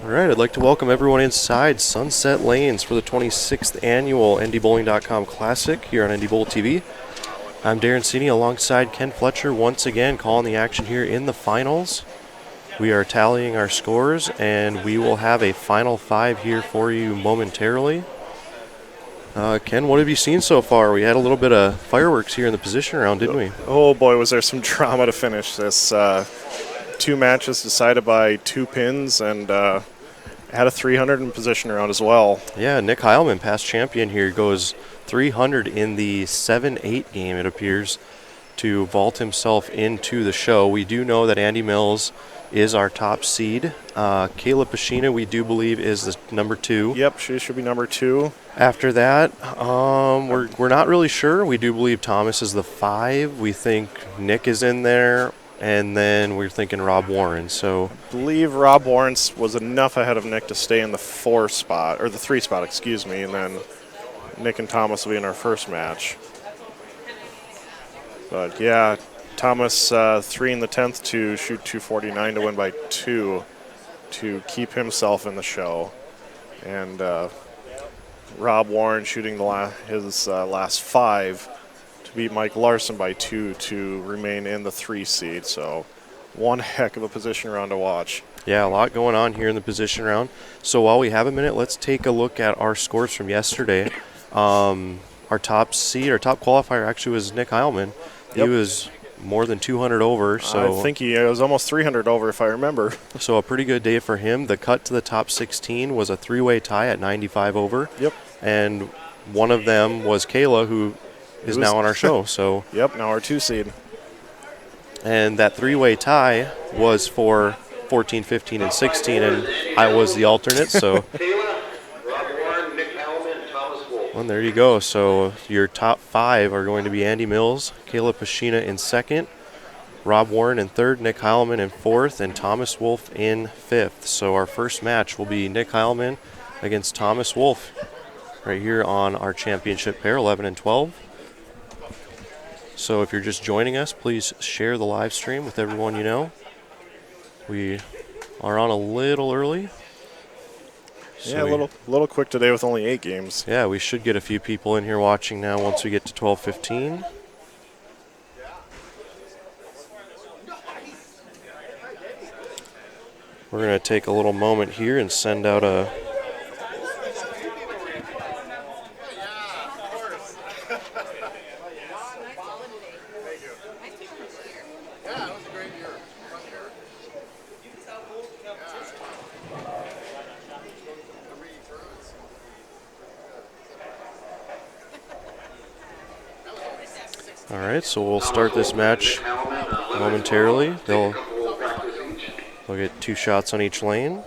All right, I'd like to welcome everyone inside Sunset Lanes for the 26th annual NDBowling.com Classic here on NDBowltv. I'm Darren Cini alongside Ken Fletcher once again calling the action here in the finals. We are tallying our scores and we will have a final five here for you momentarily. Ken, what have you seen so far? We had a little bit of fireworks here in the position round, didn't we? Oh boy, was there some drama to finish this. Two matches decided by 2 pins and had a 300 in position round as well. Yeah, Nick Heilman, past champion here, goes 300 in the 7-8 game, it appears, to vault himself into the show. We do know that Andy Mills is our top seed. Kayla Pashina, we do believe, is the number 2. Yep, she should be number 2. After that, we're not really sure. We do believe Thomas is the 5. We think Nick is in there. And then we're thinking Rob Warren. So I believe Rob Warren was enough ahead of Nick to stay in the 4 spot, or the 3 spot, excuse me, and then Nick and Thomas will be in our first match. But yeah, Thomas 3 in the 10th to shoot 249 to win by 2 to keep himself in the show. And Rob Warren shooting his last 5 beat Mike Larson by 2 to remain in the 3 seed. So one heck of a position round to watch. Yeah, a lot going on here in the position round. So while we have a minute, let's take a look at our scores from yesterday. Our top seed, our top qualifier actually was Nick Heilman. He was more than 200 over. So I think he was almost 300 over if I remember. So a pretty good day for him. The cut to the top 16 was a 3-way tie at 95 over. Yep. And one of them was Kayla, who is now on our show. So yep, now our 2 seed. And that 3-way tie was for 14, 15, and 16, and I was the alternate. So well, there you go. So your top 5 are going to be Andy Mills, Kayla Pashina in 2nd, Rob Warren in 3rd, Nick Heilman in 4th, and Thomas Wolf in 5th. So our first match will be Nick Heilman against Thomas Wolf right here on our championship pair, 11 and 12. So if you're just joining us, please share the live stream with everyone you know. We are on a little early. So yeah, a little quick today with only 8 games. Yeah, we should get a few people in here watching now once we get to 12:15. We're going to take a little moment here and send out a All right, so we'll start this match momentarily. They'll get 2 shots on each lane.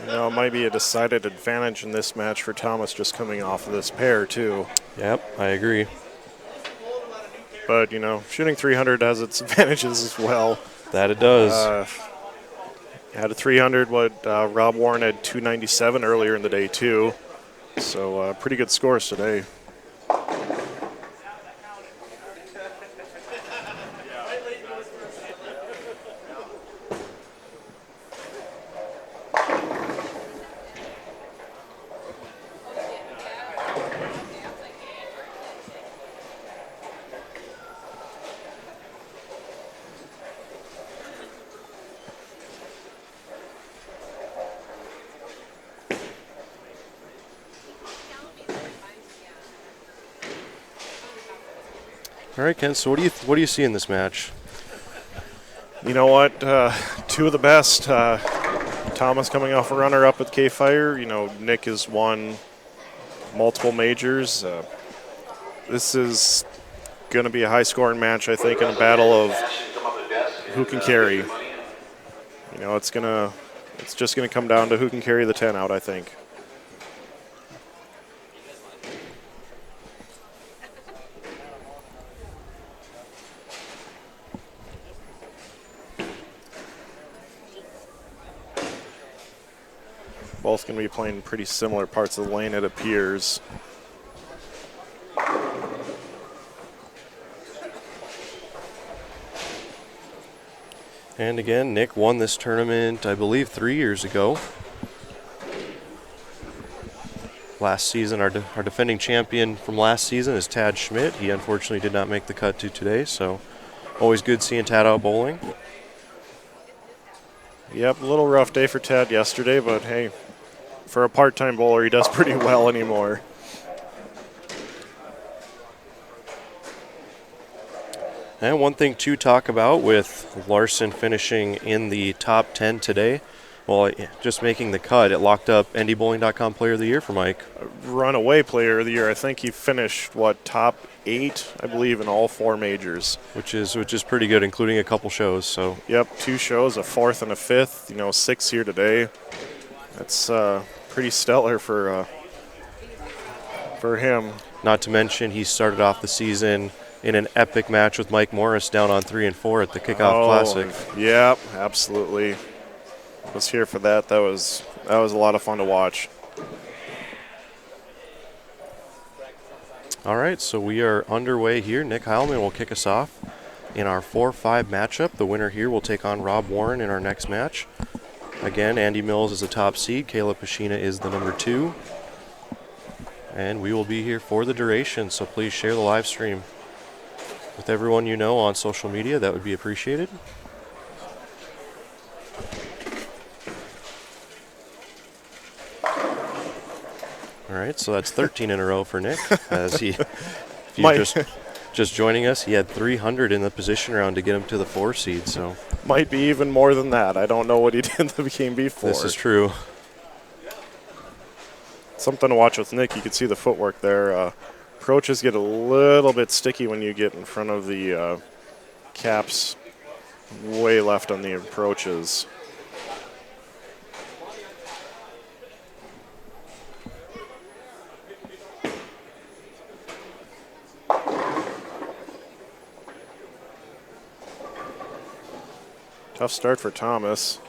You know, it might be a decided advantage in this match for Thomas just coming off of this pair, too. Yep, I agree. But, you know, shooting 300 has its advantages as well. That it does. Had a 300, Rob Warren had 297 earlier in the day, too. So pretty good scores today. All right, Ken, so what do you see in this match? You know what? 2 of the best. Thomas coming off a runner-up with K-Fire. You know, Nick has won multiple majors. This is going to be a high-scoring match, I think, in a battle of who can carry. You know, it's just going to come down to who can carry the 10 out, I think. Both going to be playing pretty similar parts of the lane, it appears. And again, Nick won this tournament, I believe, 3 years ago. Last season, our defending champion from last season is Tad Schmidt. He unfortunately did not make the cut to today, so always good seeing Tad out bowling. Yep, a little rough day for Tad yesterday, but hey, for a part-time bowler, he does pretty well anymore. And one thing to talk about with Larson finishing in the top 10 today, well, just making the cut, it locked up NDBowling.com Player of the Year for Mike. Runaway Player of the Year. I think he finished, top 8, I believe, in all 4 majors. Which is pretty good, including a couple shows. So. Yep, 2 shows, a 4th and a 5th. 6 here today. That's pretty stellar for him. Not to mention, he started off the season in an epic match with Mike Morris down on 3 and 4 at the Kickoff Classic. Yep, absolutely. Was here for that. That was a lot of fun to watch. All right, so we are underway here. Nick Heilman will kick us off in our 4-5 matchup. The winner here will take on Rob Warren in our next match. Again, Andy Mills is the top seed. Kayla Pashina is the number 2. And we will be here for the duration, so please share the live stream with everyone you know on social media. That would be appreciated. All right, so that's 13 in a row for Nick. As if you're just joining us, he had 300 in the position round to get him to the 4 seed. So might be even more than that. I don't know what he did in the game before. This is true. Something to watch with Nick. You can see the footwork there. Approaches get a little bit sticky when you get in front of the caps way left on the approaches. Tough start for Thomas.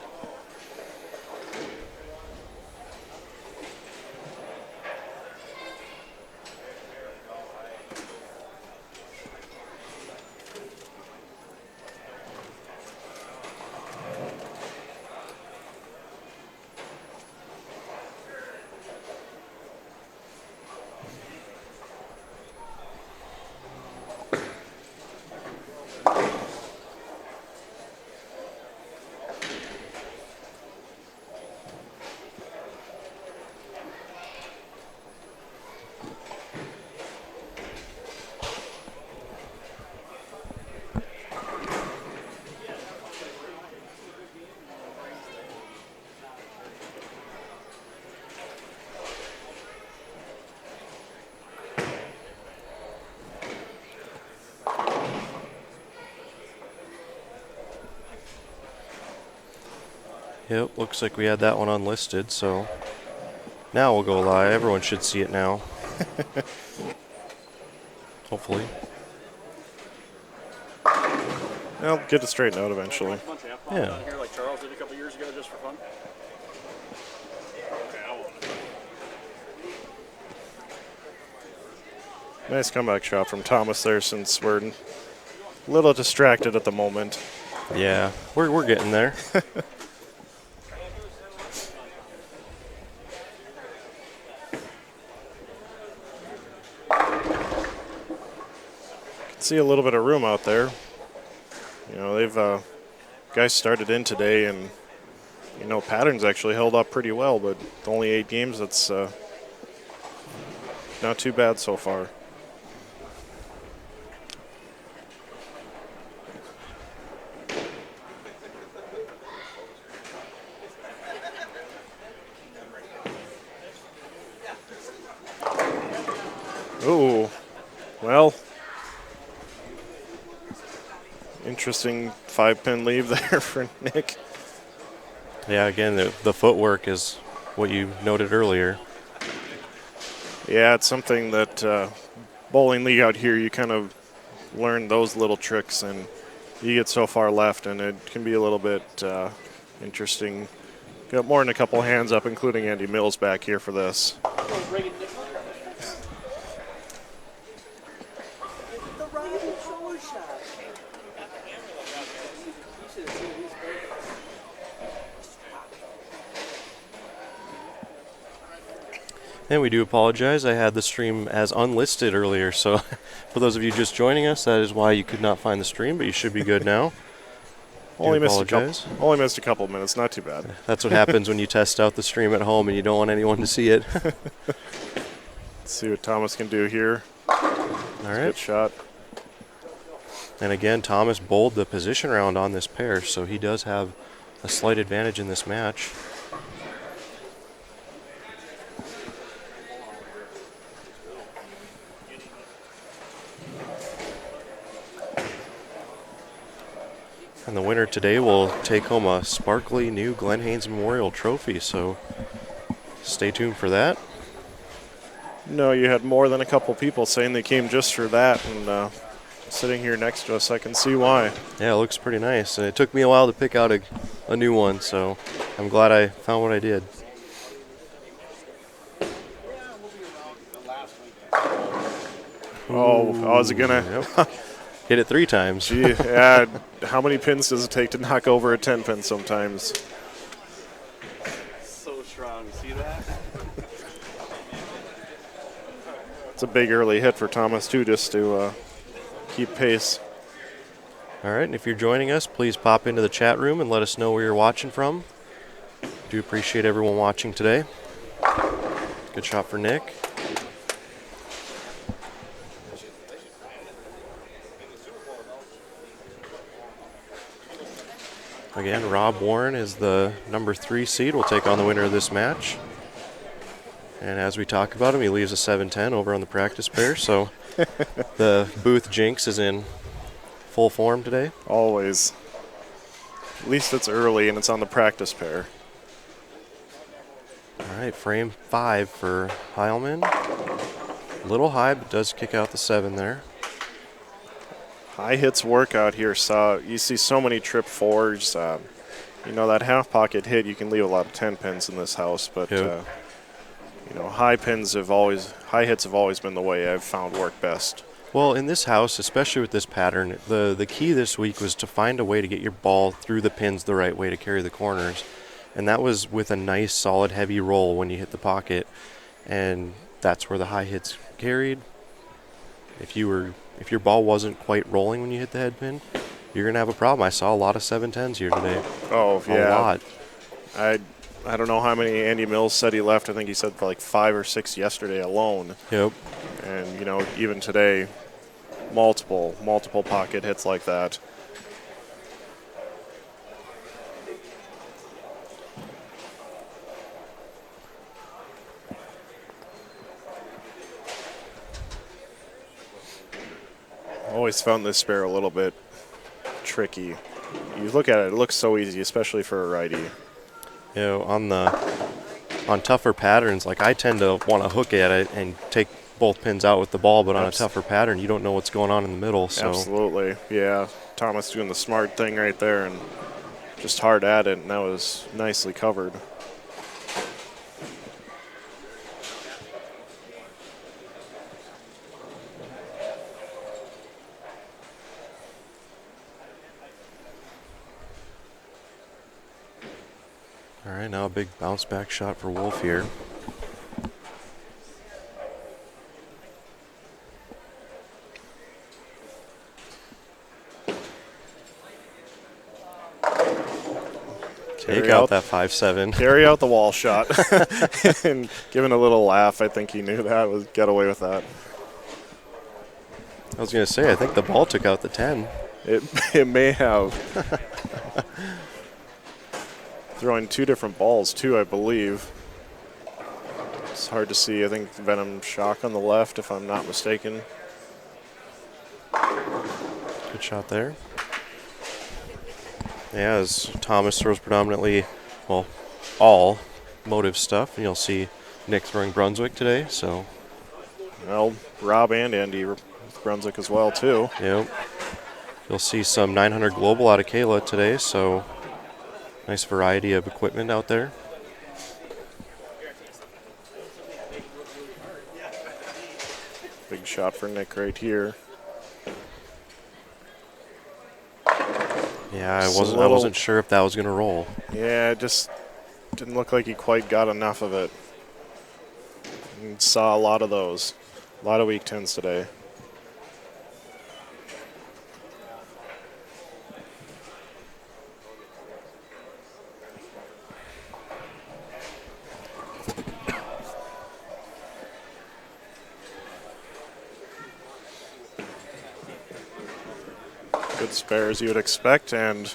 Yep, looks like we had that one unlisted, so now we'll go live. Everyone should see it now. Hopefully. I'll get it straightened out eventually. Yeah. Here like Charles did a couple years ago just for fun. Nice comeback shot from Thomas there, since we're a little distracted at the moment. Yeah, we're getting there. See a little bit of room out there. They've guys started in today, and patterns actually held up pretty well, but only 8 games. That's not too bad so far. Ooh, well. Interesting 5-pin leave there for Nick. Yeah, again, the footwork is what you noted earlier. Yeah, it's something that bowling league out here, you kind of learn those little tricks, and you get so far left, and it can be a little bit interesting. Got more than a couple hands up, including Andy Mills back here for this. And we do apologize. I had the stream as unlisted earlier, so for those of you just joining us, that is why you could not find the stream, but you should be good now. Only do missed apologize. only missed a couple minutes, not too bad. That's what happens when you test out the stream at home and you don't want anyone to see it. Let's see what Thomas can do here. All right. Good shot. And again, Thomas bowled the position round on this pair, so he does have a slight advantage in this match. And the winner today will take home a sparkly new Glenn Haynes Memorial Trophy, so stay tuned for that. No, you had more than a couple people saying they came just for that, and sitting here next to us, I can see why. Yeah, it looks pretty nice. It took me a while to pick out a new one, so I'm glad I found what I did. Oh, I was gonna. Yep. Hit it 3 times. Gee, yeah, how many pins does it take to knock over a 10 pin sometimes? So strong. See that? It's a big early hit for Thomas, too, just to keep pace. All right, and if you're joining us, please pop into the chat room and let us know where you're watching from. Do appreciate everyone watching today. Good shot for Nick. Again, Rob Warren is the number 3 seed. We'll take on the winner of this match. And as we talk about him, he leaves a 7-10 over on the practice pair. So the Booth Jinx is in full form today. Always. At least it's early and it's on the practice pair. All right, frame 5 for Heilman. A little high, but does kick out the 7 there. High hits work out here. So you see so many trip 4s. You know, that half pocket hit, you can leave a lot of 10 pins in this house, but Yep. you know, high hits have always been the way I've found work best. Well, in this house, especially with this pattern, the key this week was to find a way to get your ball through the pins the right way to carry the corners. And that was with a nice, solid, heavy roll when you hit the pocket. And that's where the high hits carried. If your ball wasn't quite rolling when you hit the head pin, you're going to have a problem. I saw a lot of 7-10s here today. Oh, yeah. A lot. I don't know how many Andy Mills said he left. I think he said like 5 or 6 yesterday alone. Yep. And, you know, even today, multiple pocket hits like that. Always found this spare a little bit tricky. You look at it, it looks so easy, especially for a righty. You know, on tougher patterns, like I tend to want to hook at it and take both pins out with the ball, but on a tougher pattern, you don't know what's going on in the middle. So. Absolutely, yeah. Thomas doing the smart thing right there and just hard at it, and that was nicely covered. All right, now a big bounce back shot for Wolf here. Take out that 5-7. Carry out the wall shot. And giving a little laugh, I think he knew that was get away with that. I was going to say, I think the ball took out the 10. It may have. Throwing 2 different balls, too, I believe. It's hard to see. I think Venom Shock on the left, if I'm not mistaken. Good shot there. Yeah, as Thomas throws predominantly, well, all motive stuff, and you'll see Nick throwing Brunswick today, so. Well, Rob and Andy with Brunswick as well, too. Yep. You'll see some 900 Global out of Kayla today, so nice variety of equipment out there. Big shot for Nick right here. Yeah, I wasn't sure if that was going to roll. Yeah, it just didn't look like he quite got enough of it. And saw a lot of those. A lot of weak 10s today. Good spare as you would expect, and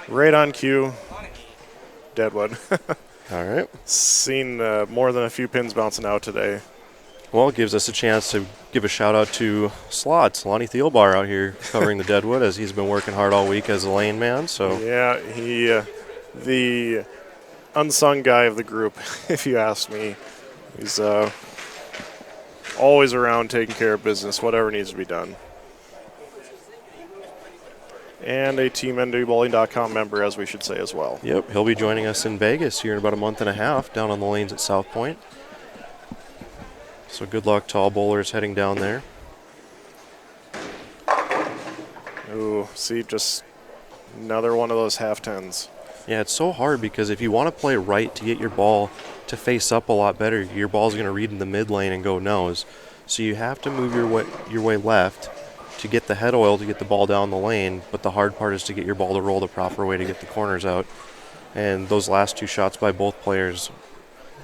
right on cue, Deadwood. All right. Seen more than a few pins bouncing out today. Well, it gives us a chance to give a shout out to Slots, Lonnie Thielbar out here covering the Deadwood as he's been working hard all week as a lane man. So Yeah, he, the unsung guy of the group, if you ask me. He's always around taking care of business, whatever needs to be done. And a Team NDBowltv.com member, as we should say as well. yep, he'll be joining us in Vegas here in about a month and a half down on the lanes at South Point. So good luck to all bowlers heading down there. Ooh, see, just another one of those half 10s. Yeah, it's so hard because if you want to play right to get your ball to face up a lot better, your ball's going to read in the mid lane and go nose. So you have to move your way left to get the head oil to get the ball down the lane, but the hard part is to get your ball to roll the proper way to get the corners out. And those last two shots by both players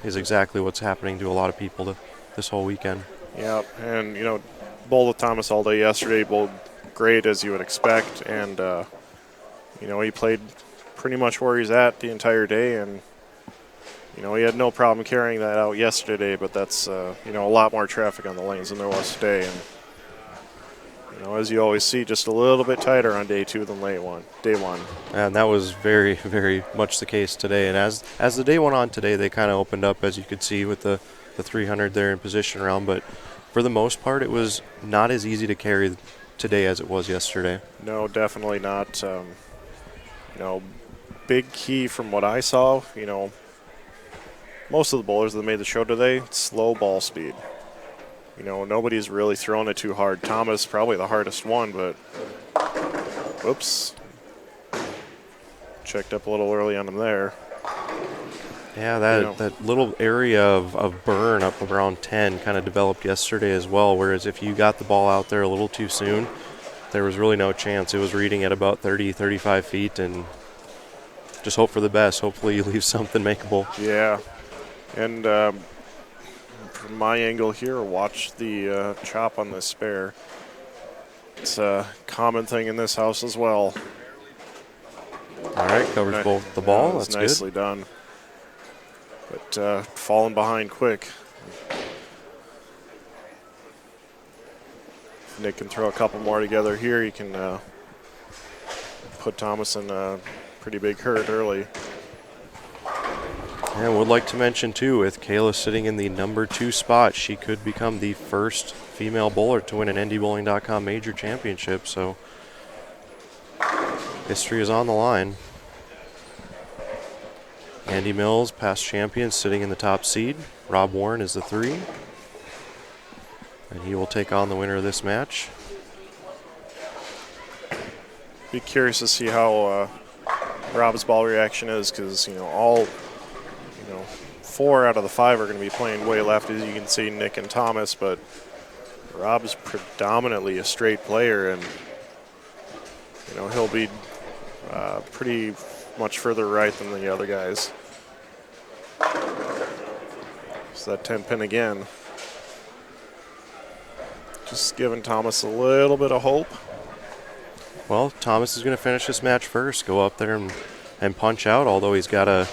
is exactly what's happening to a lot of people this whole weekend. Yeah, and, you know, bowled with Thomas all day yesterday, bowled great as you would expect, and, you know, he played pretty much where he's at the entire day, and, you know, he had no problem carrying that out yesterday, but that's, you know, a lot more traffic on the lanes than there was today, and, you know, as you always see, just a little bit tighter on day 2 than day one. And that was very, very much the case today. And as the day went on today, they kind of opened up, as you could see, with the 300 there in position round. But for the most part, it was not as easy to carry today as it was yesterday. No, definitely not. You know, big key from what I saw, you know, most of the bowlers that made the show today, slow ball speed. You know, nobody's really throwing it too hard. Thomas, probably the hardest one, but whoops. Checked up a little early on him there. Yeah, that little area of burn up around 10 kind of developed yesterday as well, whereas if you got the ball out there a little too soon, there was really no chance. It was reading at about 30, 35 feet, and just hope for the best. Hopefully you leave something makeable. Yeah, and from my angle here, watch the chop on this spare. It's a common thing in this house as well. All right, covers both the ball. Yeah, that's nicely good. done. But falling behind quick. If Nick can throw a couple more together here, he can put Thomas in a pretty big hurt early. And would like to mention, too, with Kayla sitting in the number 2 spot, she could become the first female bowler to win an NDBowling.com major championship. So history is on the line. Andy Mills, past champion, sitting in the top seed. Rob Warren is the 3. And he will take on the winner of this match. Be curious to see how Rob's ball reaction is, because, you know, 4 out of the 5 are going to be playing way left, as you can see, Nick and Thomas, but Rob's predominantly a straight player, and, you know, he'll be pretty much further right than the other guys. So that 10 pin again. Just giving Thomas a little bit of hope. Well, Thomas is going to finish this match first, go up there and punch out, although he's got to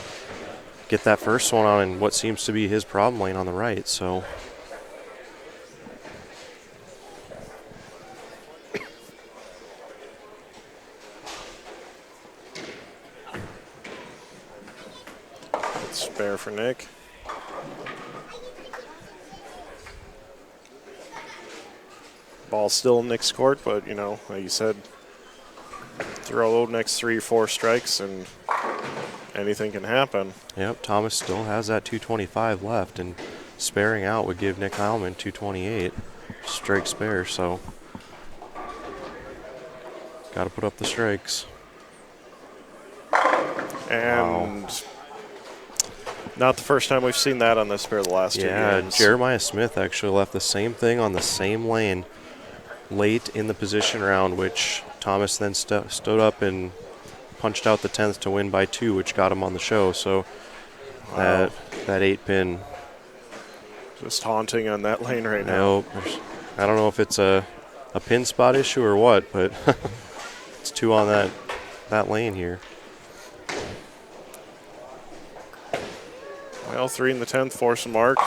get that first one on in what seems to be his problem lane on the right. So spare for Nick. Ball still in Nick's court, but, you know, like you said, throw next 3 or 4 strikes and anything can happen. yep, Thomas still has that 225 left, and sparing out would give Nick Heilman 228 strike spare. So got to put up the strikes. And Not the first time we've seen that on this pair the last 2 games. Jeremiah Smith actually left the same thing on the same lane late in the position round, which Thomas then stood up and punched out the 10th to win by 2, which got him on the show. So Wow. that 8-pin. Just haunting on that lane right now. I don't know if it's a pin spot issue or what, but it's 2 on that lane here. Well, 3 in the 10th, force a mark.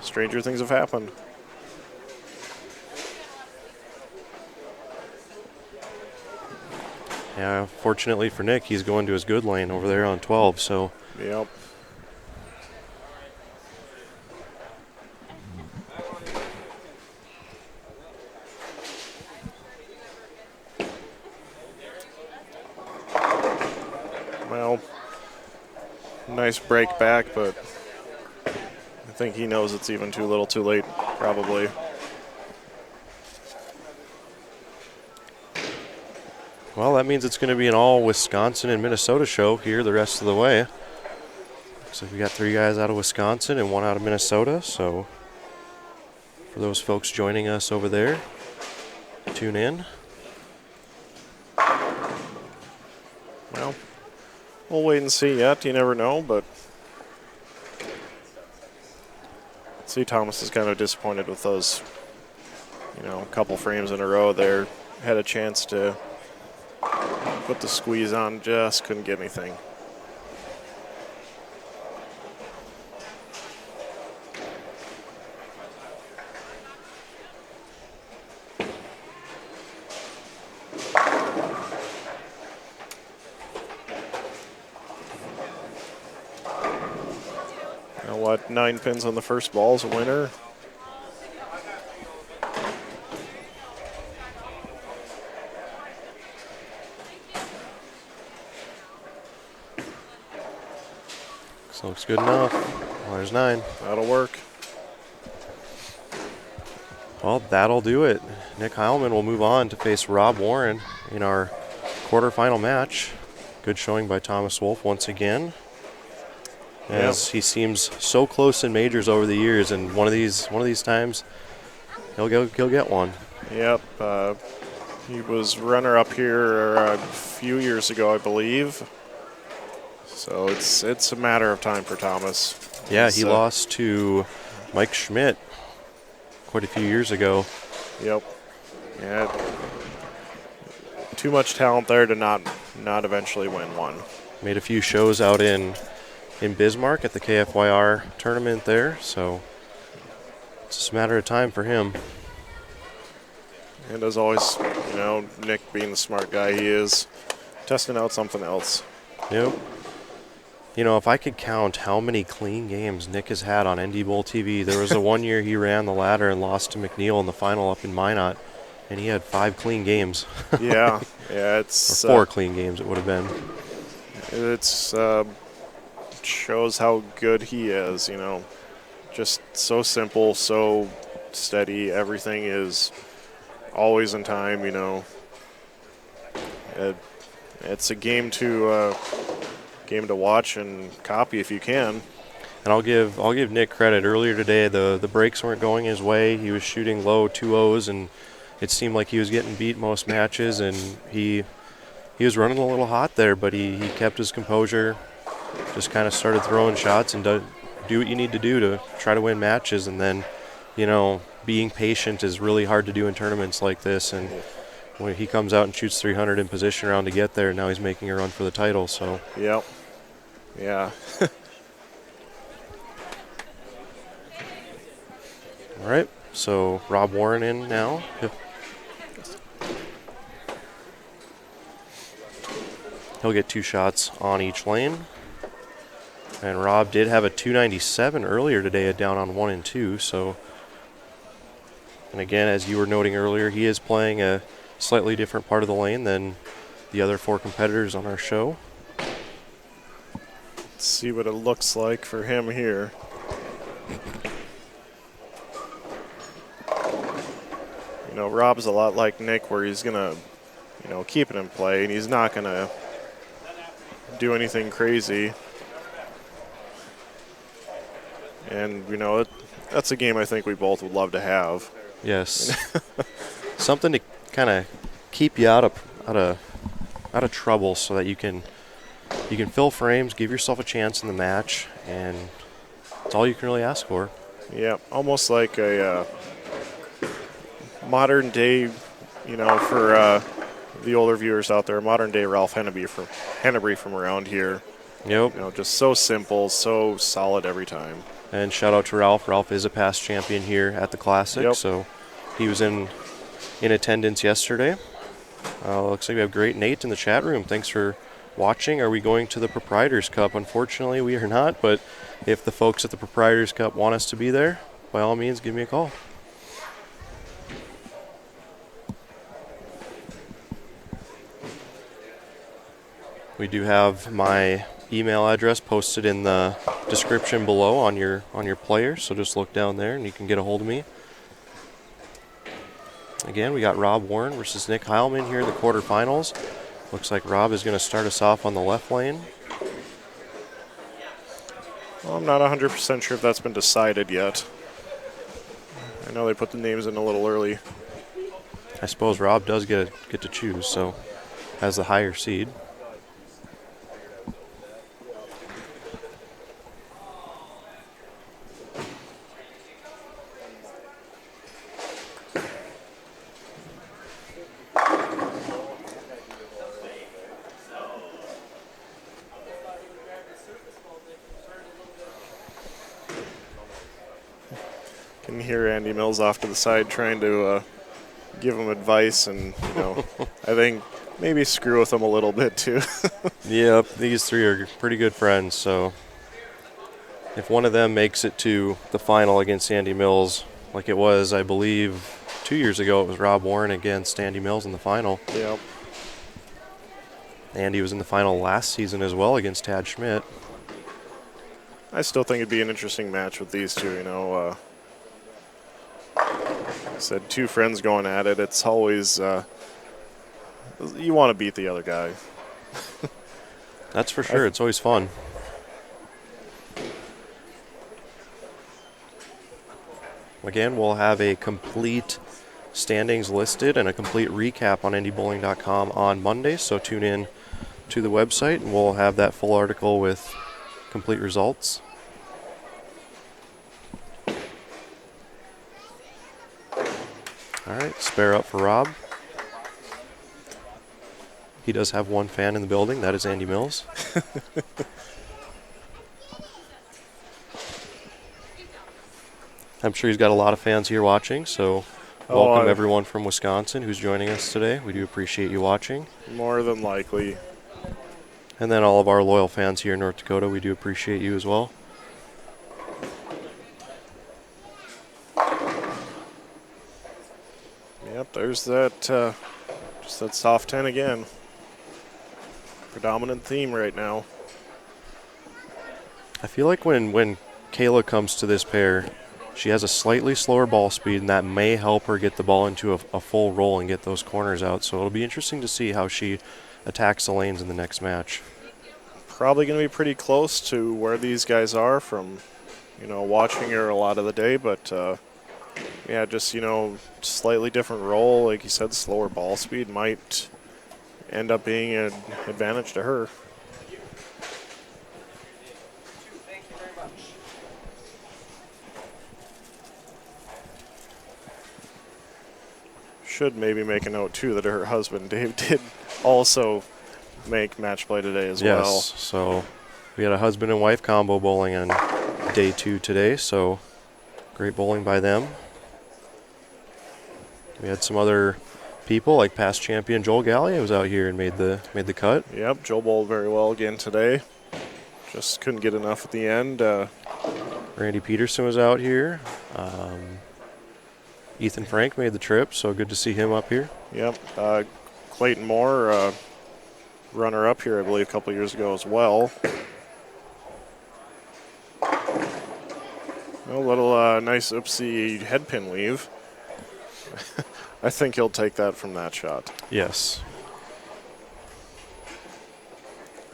Stranger things have happened. Yeah, fortunately for Nick, he's going to his good lane over there on 12, so. Yep. Well, nice break back, but I think he knows it's even too little too late, probably. Well, that means it's going to be an all Wisconsin and Minnesota show here the rest of the way. Looks like we got 3 guys out of Wisconsin and 1 out of Minnesota, so for those folks joining us over there, tune in. Well, we'll wait and see yet. You never know, but see, Thomas is kind of disappointed with those, a couple frames in a row there. Had a chance to put the squeeze on, just couldn't get anything. You know what? 9 pins on the first ball is a winner. So looks good enough. Well, there's 9. That'll work. Well, that'll do it. Nick Heilman will move on to face Rob Warren in our quarterfinal match. Good showing by Thomas Wolf once again. As he seems so close in majors over the years, and one of these times he'll get one. Yep. He was runner-up here a few years ago, I believe. So it's a matter of time for Thomas. Yeah, he lost to Mike Schmidt quite a few years ago. Yep. Yeah. Too much talent there to not eventually win one. Made a few shows out in Bismarck at the KFYR tournament there, so it's just a matter of time for him. And as always, Nick being the smart guy he is, testing out something else. Yep. If I could count how many clean games Nick has had on NDBowltv, there was a 1 year he ran the ladder and lost to McNeil in the final up in Minot, and he had 5 clean games. Yeah, it's... Or 4 clean games it would have been. It's shows how good he is, Just so simple, so steady. Everything is always in time, It's a game to watch and copy if you can. And I'll give Nick credit. Earlier today, the breaks weren't going his way. He was shooting low 2-0s, and it seemed like he was getting beat most matches. And he was running a little hot there, but he kept his composure. Just kind of started throwing shots and do what you need to do to try to win matches. And then, being patient is really hard to do in tournaments like this. And when he comes out and shoots 300 in position round to get there, now he's making a run for the title. So. Yep. Yeah. All right. So Rob Warren in now. He'll get 2 shots on each lane. And Rob did have a 297 earlier today, down on 1 and 2. So, and again, as you were noting earlier, he is playing a slightly different part of the lane than the other 4 competitors on our show. Let's see what it looks like for him here. Rob's a lot like Nick, where he's gonna, keep it in play, and he's not gonna do anything crazy. And, that's a game I think we both would love to have. Yes. Something to kind of keep you out of trouble so that you can fill frames, give yourself a chance in the match, and that's all you can really ask for. Yeah, almost like a modern day, for the older viewers out there, modern day Ralph Hennebury from around here. Yep. Just so simple, so solid every time. And shout out to Ralph. Ralph is a past champion here at the Classic, Yep. so he was in attendance yesterday. Looks like we have Great Nate in the chat room. Thanks for watching. Are we going to the Proprietors Cup? Unfortunately, we are not, but if the folks at the Proprietors Cup want us to be there, by all means, give me a call. We do have my email address posted in the description below on your player, so just look down there and you can get a hold of me. Again, we got Rob Warren versus Nick Heilman here in the quarterfinals. Looks like Rob is going to start us off on the left lane. Well, I'm not 100% sure if that's been decided yet. I know they put the names in a little early. I suppose Rob does get to choose, so has the higher seed. Can hear Andy Mills off to the side trying to give him advice, and I think maybe screw with him a little bit too. Yep, these three are pretty good friends, so if one of them makes it to the final against Andy Mills, like it was, I believe, 2 years ago, it was Rob Warren against Andy Mills in the final. Yep. Andy was in the final last season as well against Tad Schmidt. I still think it'd be an interesting match with these two, I said two friends going at it. It's always, you want to beat the other guy. That's for sure. It's always fun. Again, we'll have a complete standings listed and a complete recap on NDBowling.com on Monday, so tune in to the website and we'll have that full article with complete results. All right, spare up for Rob. He does have one fan in the building. That is Andy Mills. I'm sure he's got a lot of fans here watching, so welcome everyone from Wisconsin who's joining us today. We do appreciate you watching. More than likely. And then all of our loyal fans here in North Dakota, we do appreciate you as well. Yep, there's that, just that soft 10 again. Predominant theme right now. I feel like when Kayla comes to this pair, she has a slightly slower ball speed, and that may help her get the ball into a full roll and get those corners out. So it'll be interesting to see how she attacks the lanes in the next match. Probably going to be pretty close to where these guys are from, watching her a lot of the day. But, yeah, just, slightly different roll. Like you said, slower ball speed might end up being an advantage to her. Should maybe make a note, too, that her husband, Dave, did also make match play today as well. Yes, so we had a husband and wife combo bowling on day 2 today, so great bowling by them. We had some other people, like past champion Joel Gallia was out here and made the cut. Yep, Joel bowled very well again today. Just couldn't get enough at the end. Randy Peterson was out here. Ethan Frank made the trip, so good to see him up here. Yep, Clayton Moore, runner-up here, I believe, a couple years ago as well. A little nice oopsie headpin weave. I think he'll take that from that shot. Yes.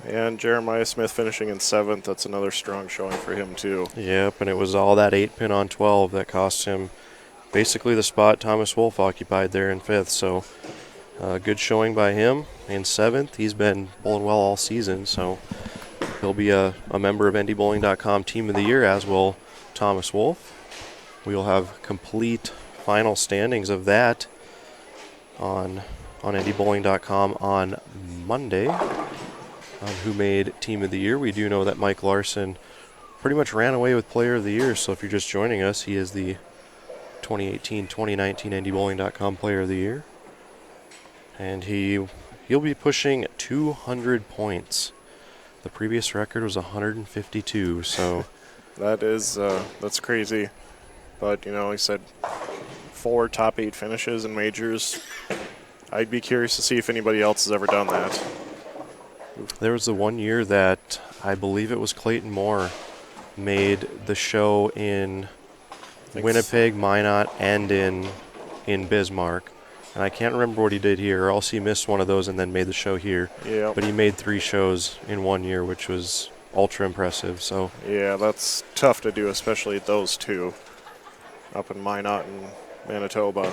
And Jeremiah Smith finishing in 7th. That's another strong showing for him, too. Yep, and it was all that 8-pin on 12 that cost him basically the spot Thomas Wolf occupied there in 5th. So good showing by him in 7th. He's been bowling well all season, so he'll be a member of NDBowling.com Team of the Year, as will Thomas Wolf. We'll have complete final standings of that on NDBowling.com on Monday on who made Team of the Year. We do know that Mike Larson pretty much ran away with Player of the Year, so if you're just joining us, he is the 2018-2019 NDBowling.com Player of the Year. And he'll be pushing 200 points. The previous record was 152, so that's crazy. But, he said 4 top 8 finishes in majors. I'd be curious to see if anybody else has ever done that. there was the one year that I believe it was Clayton Moore made the show in Winnipeg, Minot, and in Bismarck. And I can't remember what he did here, or else he missed one of those and then made the show here. Yeah. But he made 3 shows in 1 year, which was ultra impressive. So Yeah, that's tough to do, especially those 2 up in Minot and Manitoba.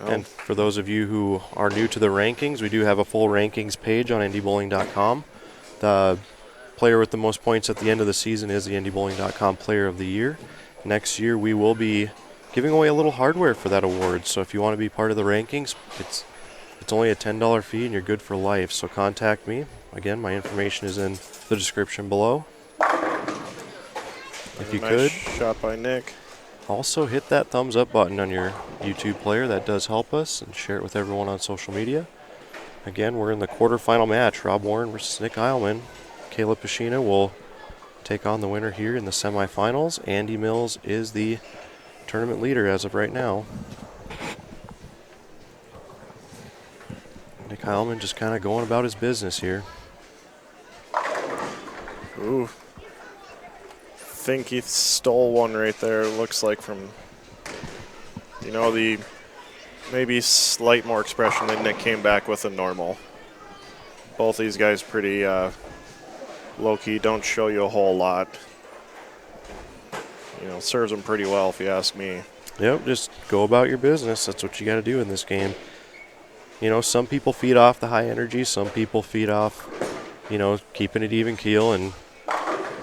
And for those of you who are new to the rankings, we do have a full rankings page on NDBowling.com. The player with the most points at the end of the season is the NDBowling.com Player of the Year. Next year, we will be giving away a little hardware for that award. So if you want to be part of the rankings, it's only a $10 fee and you're good for life. So contact me. Again, my information is in the description below. If you could. Shot by Nick. Also, hit that thumbs up button on your YouTube player. That does help us, and share it with everyone on social media. Again, we're in the quarterfinal match. Rob Warren versus Nick Heilman. Kayla Pashina will take on the winner here in the semifinals. Andy Mills is the tournament leader as of right now. Nick Heilman just kind of going about his business here. Ooh. Think he stole one right there, it looks like, from the maybe slight more expression than Nick came back with than normal. Both these guys pretty low-key, don't show you a whole lot. Serves them pretty well if you ask me. Yep, just go about your business. That's what you got to do in this game. Some people feed off the high energy, some people feed off keeping it even keel and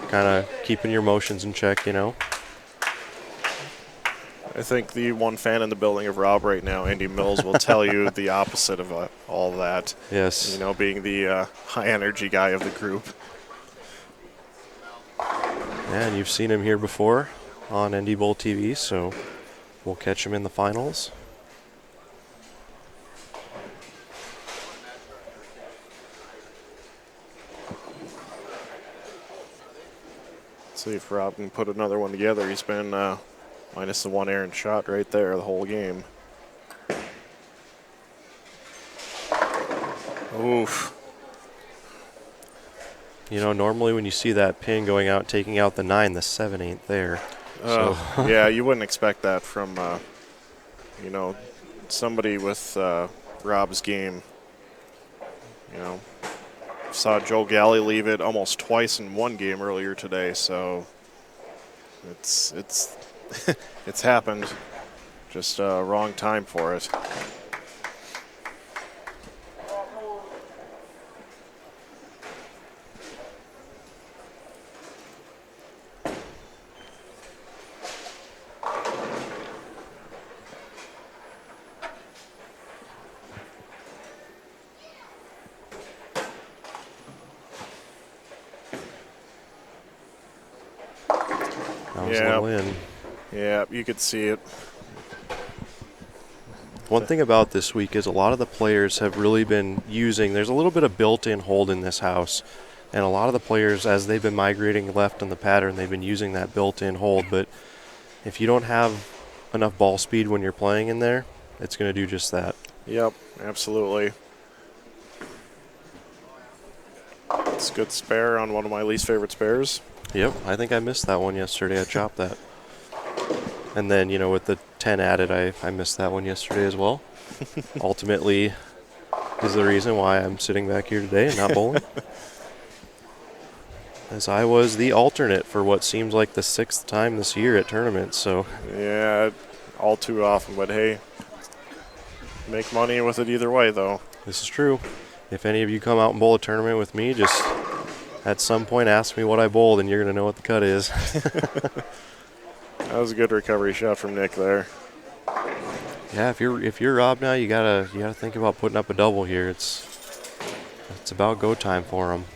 kind of keeping your emotions in check. I think the one fan in the building of Rob right now, Andy Mills, will tell you the opposite of all that. Yes. Being the high energy guy of the group. Yeah, and you've seen him here before on NDBowltv, so we'll catch him in the finals. See if Rob can put another one together. He's been minus the 1 errant shot right there the whole game. Oof. Normally when you see that pin going out, taking out the 9, the 7 ain't there. Yeah, you wouldn't expect that from, somebody with Rob's game. Saw Joe Galley leave it almost twice in one game earlier today, so it's it's happened. Just wrong time for it. Yeah, you could see it. One thing about this week is a lot of the players have really been using, there's a little bit of built-in hold in this house, and a lot of the players, as they've been migrating left in the pattern, they've been using that built-in hold, but if you don't have enough ball speed when you're playing in there, it's going to do just that. Yep, absolutely. It's a good spare on one of my least favorite spares. Yep, I think I missed that one yesterday. I chopped that. And then, with the 10 added, I missed that one yesterday as well. Ultimately, is the reason why I'm sitting back here today and not bowling. As I was the alternate for what seems like the 6th time this year at tournaments. So Yeah, all too often. But hey, make money with it either way, though. this is true. If any of you come out and bowl a tournament with me, just at some point ask me what I bowled, and you're going to know what the cut is. That was a good recovery shot from Nick there. Yeah, if you're Rob now, you gotta think about putting up a double here. It's about go time for him.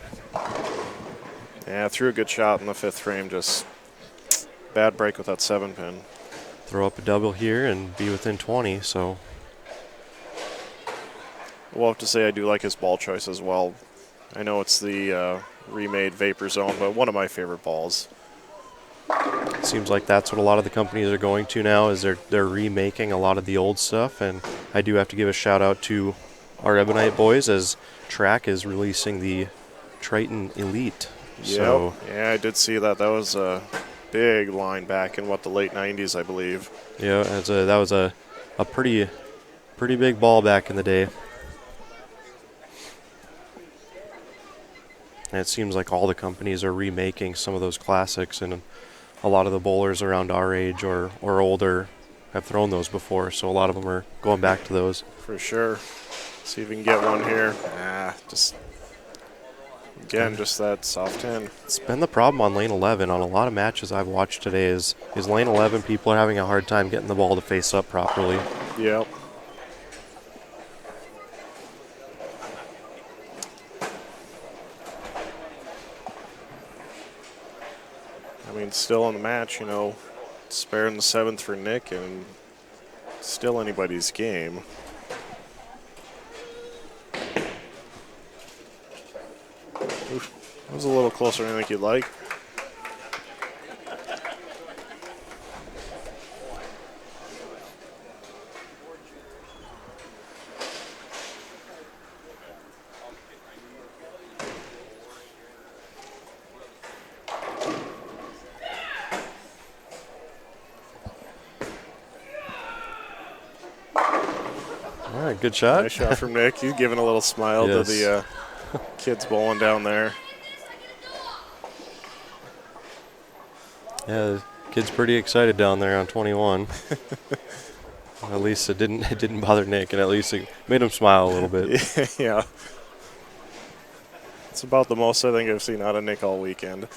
Yeah, threw a good shot in the 5th frame. Just bad break with that 7-pin. Throw up a double here and be within 20. So We'll have to say I do like his ball choice as well. I know it's the remade Vapor Zone, but one of my favorite balls. it seems like that's what a lot of the companies are going to now. Is they're remaking a lot of the old stuff. And I do have to give a shout out to our Ebonite boys as Track is releasing the Triton Elite. So yeah, I did see that. That was a big line back in the late 90s, I believe. yeah, that was a pretty big ball back in the day. And it seems like all the companies are remaking some of those classics, and a lot of the bowlers around our age or older have thrown those before, so a lot of them are going back to those. For sure. See if we can get one here. Just that soft 10. It's been the problem on lane 11 on a lot of matches I've watched today is lane 11 people are having a hard time getting the ball to face up properly. Yep. I mean, still in the match, sparing the 7th for Nick, and still anybody's game. Oof, that was a little closer than I think you'd like. All right, good shot. Nice shot from Nick. He's giving a little smile to the kids bowling down there. Yeah, the kid's pretty excited down there on 21. At least it didn't bother Nick, and at least it made him smile a little bit. Yeah. It's about the most I think I've seen out of Nick all weekend.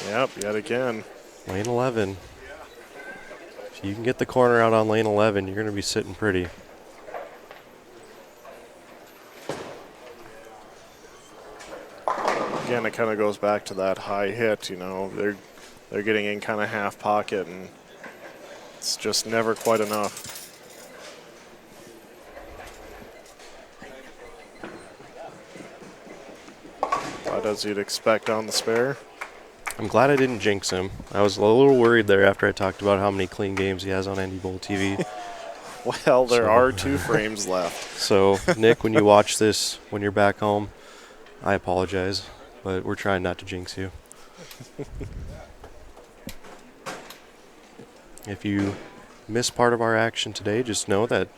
Yep, yet again. Lane 11. If you can get the corner out on lane 11, you're going to be sitting pretty. Again, it kind of goes back to that high hit, They're getting in kind of half pocket, and it's just never quite enough. About as you'd expect on the spare. I'm glad I didn't jinx him. I was a little worried there after I talked about how many clean games he has on NDBowltv. Well, there are 2 frames left. So, Nick, when you watch this, when you're back home, I apologize, but we're trying not to jinx you. If you miss part of our action today, just know that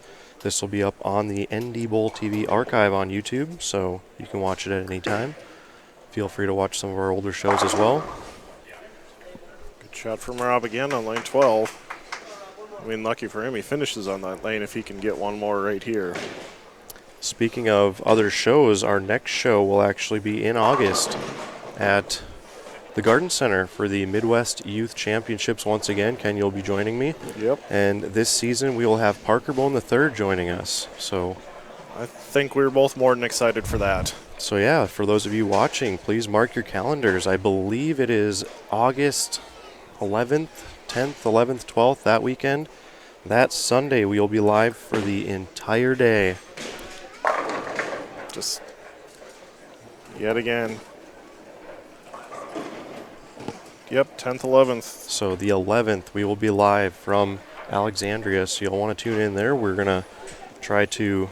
this will be up on the NDBowltv archive on YouTube, so you can watch it at any time. Feel free to watch some of our older shows as well. Good shot from Rob again on lane 12. I mean, lucky for him, he finishes on that lane if he can get one more right here. Speaking of other shows, our next show will actually be in August at the Garden Center for the Midwest Youth Championships once again. Ken, you'll be joining me. Yep. And this season we will have Parker Bone III joining us. So I think we're both more than excited for that. So yeah, for those of you watching, please mark your calendars. I believe it is August 11th, 10th, 11th, 12th, that weekend. That Sunday we will be live for the entire day. Just yet again. Yep, 10th, 11th. So the 11th we will be live from Alexandria, so you'll want to tune in there. We're going to try to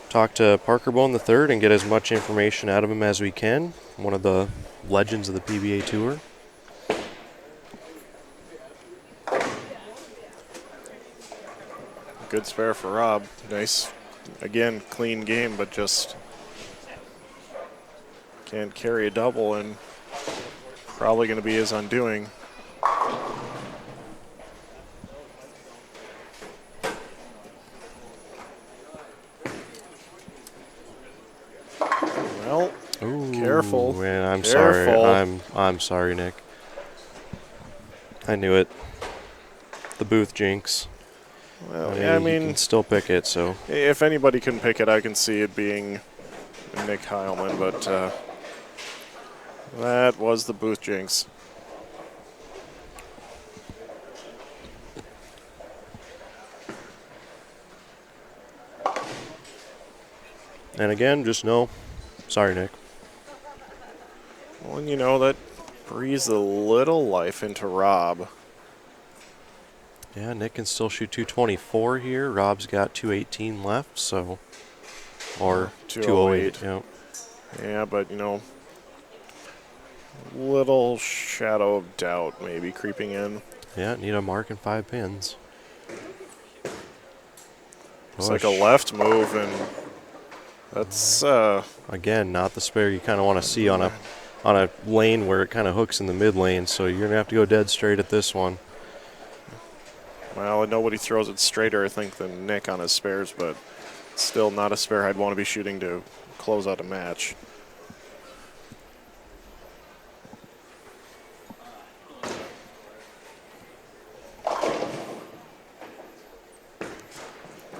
talk to Parker Bone III and get as much information out of him as we can. One of the legends of the PBA Tour. good spare for Rob. Nice, again, clean game, but just can't carry a double, and probably going to be his undoing. Well, Ooh, careful. Man, I'm Careful. sorry. I'm sorry, Nick. I knew it. The booth jinx. Well, yeah, I you mean, can still pick it, so. if anybody can pick it, I can see it being Nick Heilman, but that was the booth jinx. And again, just know, sorry, Nick. Well, and you know, that breathes a little life into Rob. Yeah, Nick can still shoot 224 here. Rob's got 218 left, so. Or 208. Yeah. Yeah, but, you know, little shadow of doubt maybe creeping in. Yeah, need a mark and 5 pins. It's like a left move, and that's again, not the spare you kind of want to see on a lane where it kind of hooks in the mid lane, so you're going to have to go dead straight at this one. well, nobody throws it straighter, I think, than Nick on his spares, but still not a spare I'd want to be shooting to close out a match.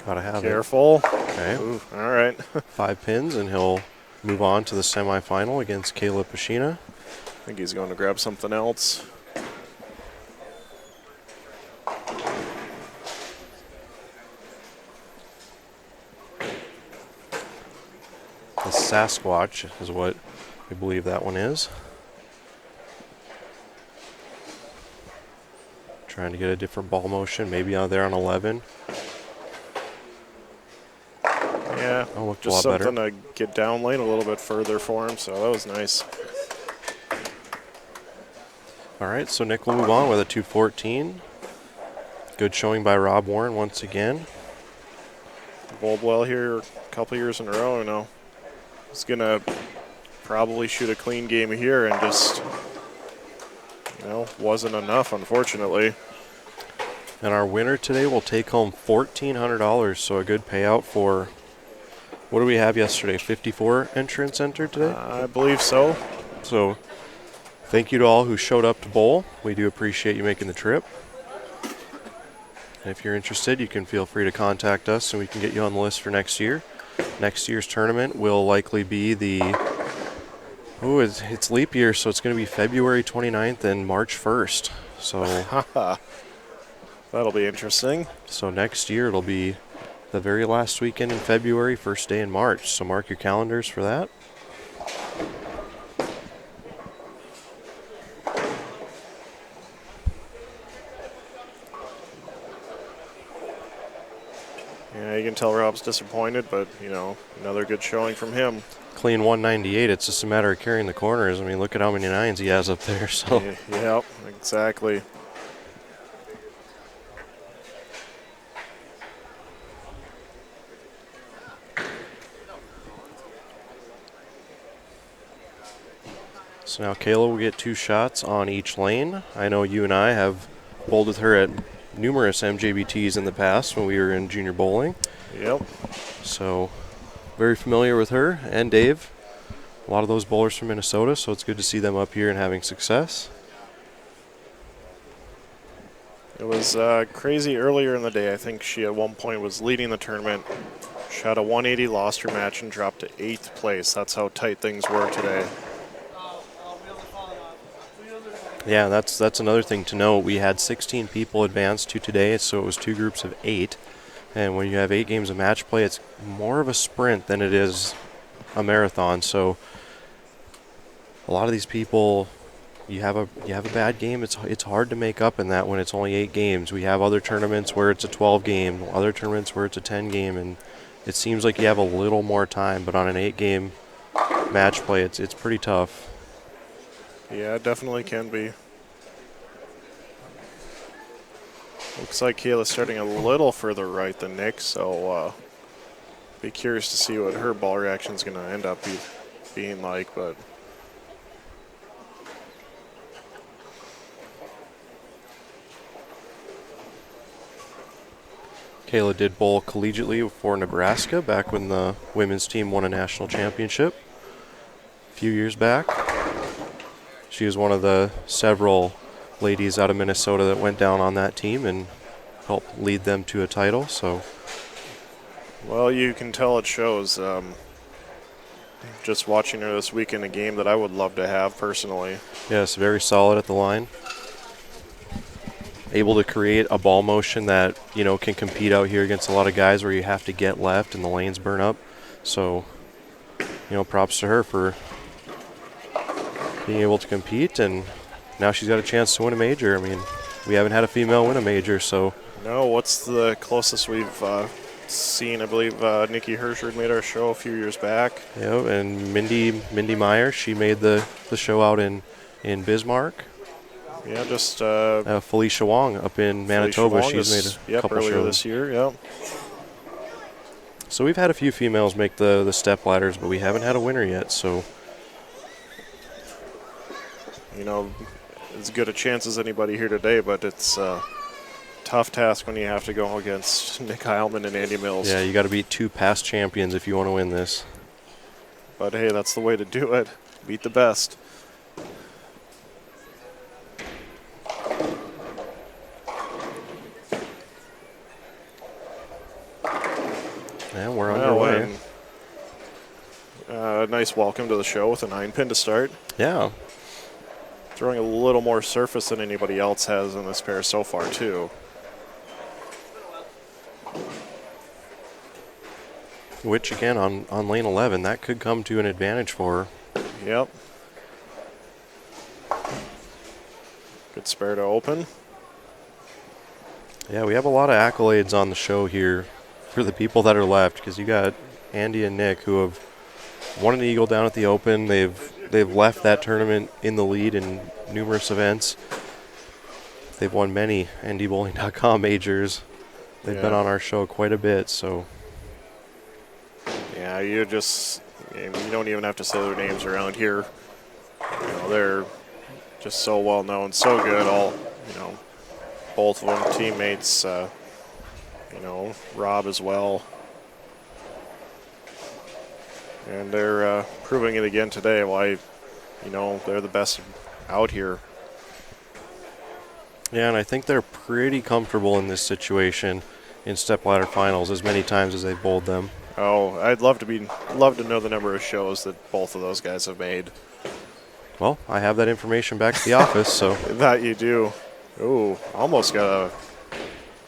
Gotta have Careful. it. Okay. Ooh, all right. 5 pins, and he'll move on to the semifinal against Kayla Pashina. I think he's going to grab something else. The Sasquatch is what we believe that one is. Trying to get a different ball motion, maybe out there on 11. Yeah, Oh, looked just a lot something better. to get down lane a little bit further for him, so that was nice. All right, so Nick will move on with a 214. Good showing by Rob Warren once again. Bowled well here a couple years in a row, you know. He's going to probably shoot a clean game here and just, you know, wasn't enough, unfortunately. And our winner today will take home $1,400, so a good payout for, what do we have yesterday, 54 entrants entered today? I believe so. So thank you to all who showed up to bowl. We do appreciate you making the trip. And if you're interested, you can feel free to contact us and we can get you on the list for next year. Next year's tournament will likely be it's leap year, so it's going to be February 29th and March 1st. So That'll be interesting. So next year it'll be the very last weekend in February, first day in March. So mark your calendars for that. Yeah, you can tell Rob's disappointed, but, you know, another good showing from him. Clean 198. It's just a matter of carrying the corners. I mean, look at how many nines he has up there. So Yep, exactly. So now Kayla will get 2 shots on each lane. I know you and I have bowled with her at numerous MJBTs in the past when we were in junior bowling. Yep. So very familiar with her and Dave. A lot of those bowlers from Minnesota, so it's good to see them up here and having success. It was crazy earlier in the day. I think she at one point was leading the tournament, shot a 180, lost her match, and dropped to 8th place. That's how tight things were today. Yeah, that's another thing to note. We had 16 people advance to today, so it was 2 groups of 8. And when you have 8 games of match play, it's more of a sprint than it is a marathon. So a lot of these people, you have a bad game, it's hard to make up in that when it's only 8 games. We have other tournaments where it's a 12 game, other tournaments where it's a 10 game, and it seems like you have a little more time, but on an 8 game match play, it's pretty tough. Yeah, it definitely can be. Looks like Kayla's starting a little further right than Nick, so be curious to see what her ball reaction is going to end up being like. But Kayla did bowl collegiately for Nebraska back when the women's team won a national championship a few years back. She was one of the several ladies out of Minnesota that went down on that team and helped lead them to a title. So, well, you can tell it shows. Just watching her this week in a game that I would love to have personally. yes, very solid at the line. Able to create a ball motion that, can compete out here against a lot of guys where you have to get left and the lanes burn up. So, props to her for being able to compete, and now she's got a chance to win a major. I mean, we haven't had a female win a major, so. No, what's the closest we've seen? I believe Nikki Hershard made our show a few years back. Yeah, and Mindy Meyer, she made the show out in Bismarck. Yeah, just Felicia Wong up in Manitoba, she's made a couple earlier shows this year. Yep. So we've had a few females make the step ladders, but we haven't had a winner yet. So, as good a chance as anybody here today, but it's a tough task when you have to go against Nick Heilman and Andy Mills. yeah, you got to beat two past champions if you want to win this. But hey, that's the way to do it. Beat the best. Yeah, we're underway. Nice welcome to the show with a 9-pin to start. Yeah. Throwing a little more surface than anybody else has in this pair so far, too. Which, again, on lane 11, that could come to an advantage for her. Yep. Good spare to open. Yeah, we have a lot of accolades on the show here for the people that are left, because you got Andy and Nick who have won an Eagle down at the Open. They've left that tournament in the lead in numerous events. They've won many NDBowling.com majors. They've been on our show quite a bit, so. Yeah, you don't even have to say their names around here. They're just so well known, so good. Both of them teammates. Rob as well. And they're proving it again today why, they're the best out here. Yeah, and I think they're pretty comfortable in this situation in stepladder finals as many times as they've bowled them. Oh, I'd love to know the number of shows that both of those guys have made. Well, I have that information back at the office, so. That you do. Ooh, almost got a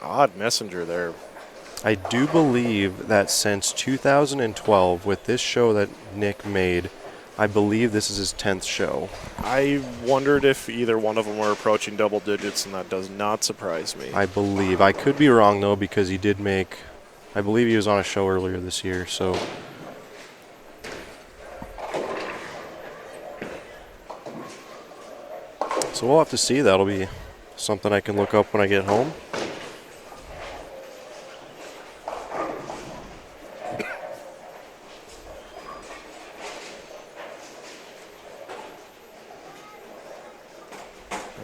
odd messenger there. I do believe that since 2012, with this show that Nick made, I believe this is his 10th show. I wondered if either one of them were approaching double digits, and that does not surprise me. I believe. I could be wrong, though, because he did make, I believe he was on a show earlier this year, so. So we'll have to see. That'll be something I can look up when I get home.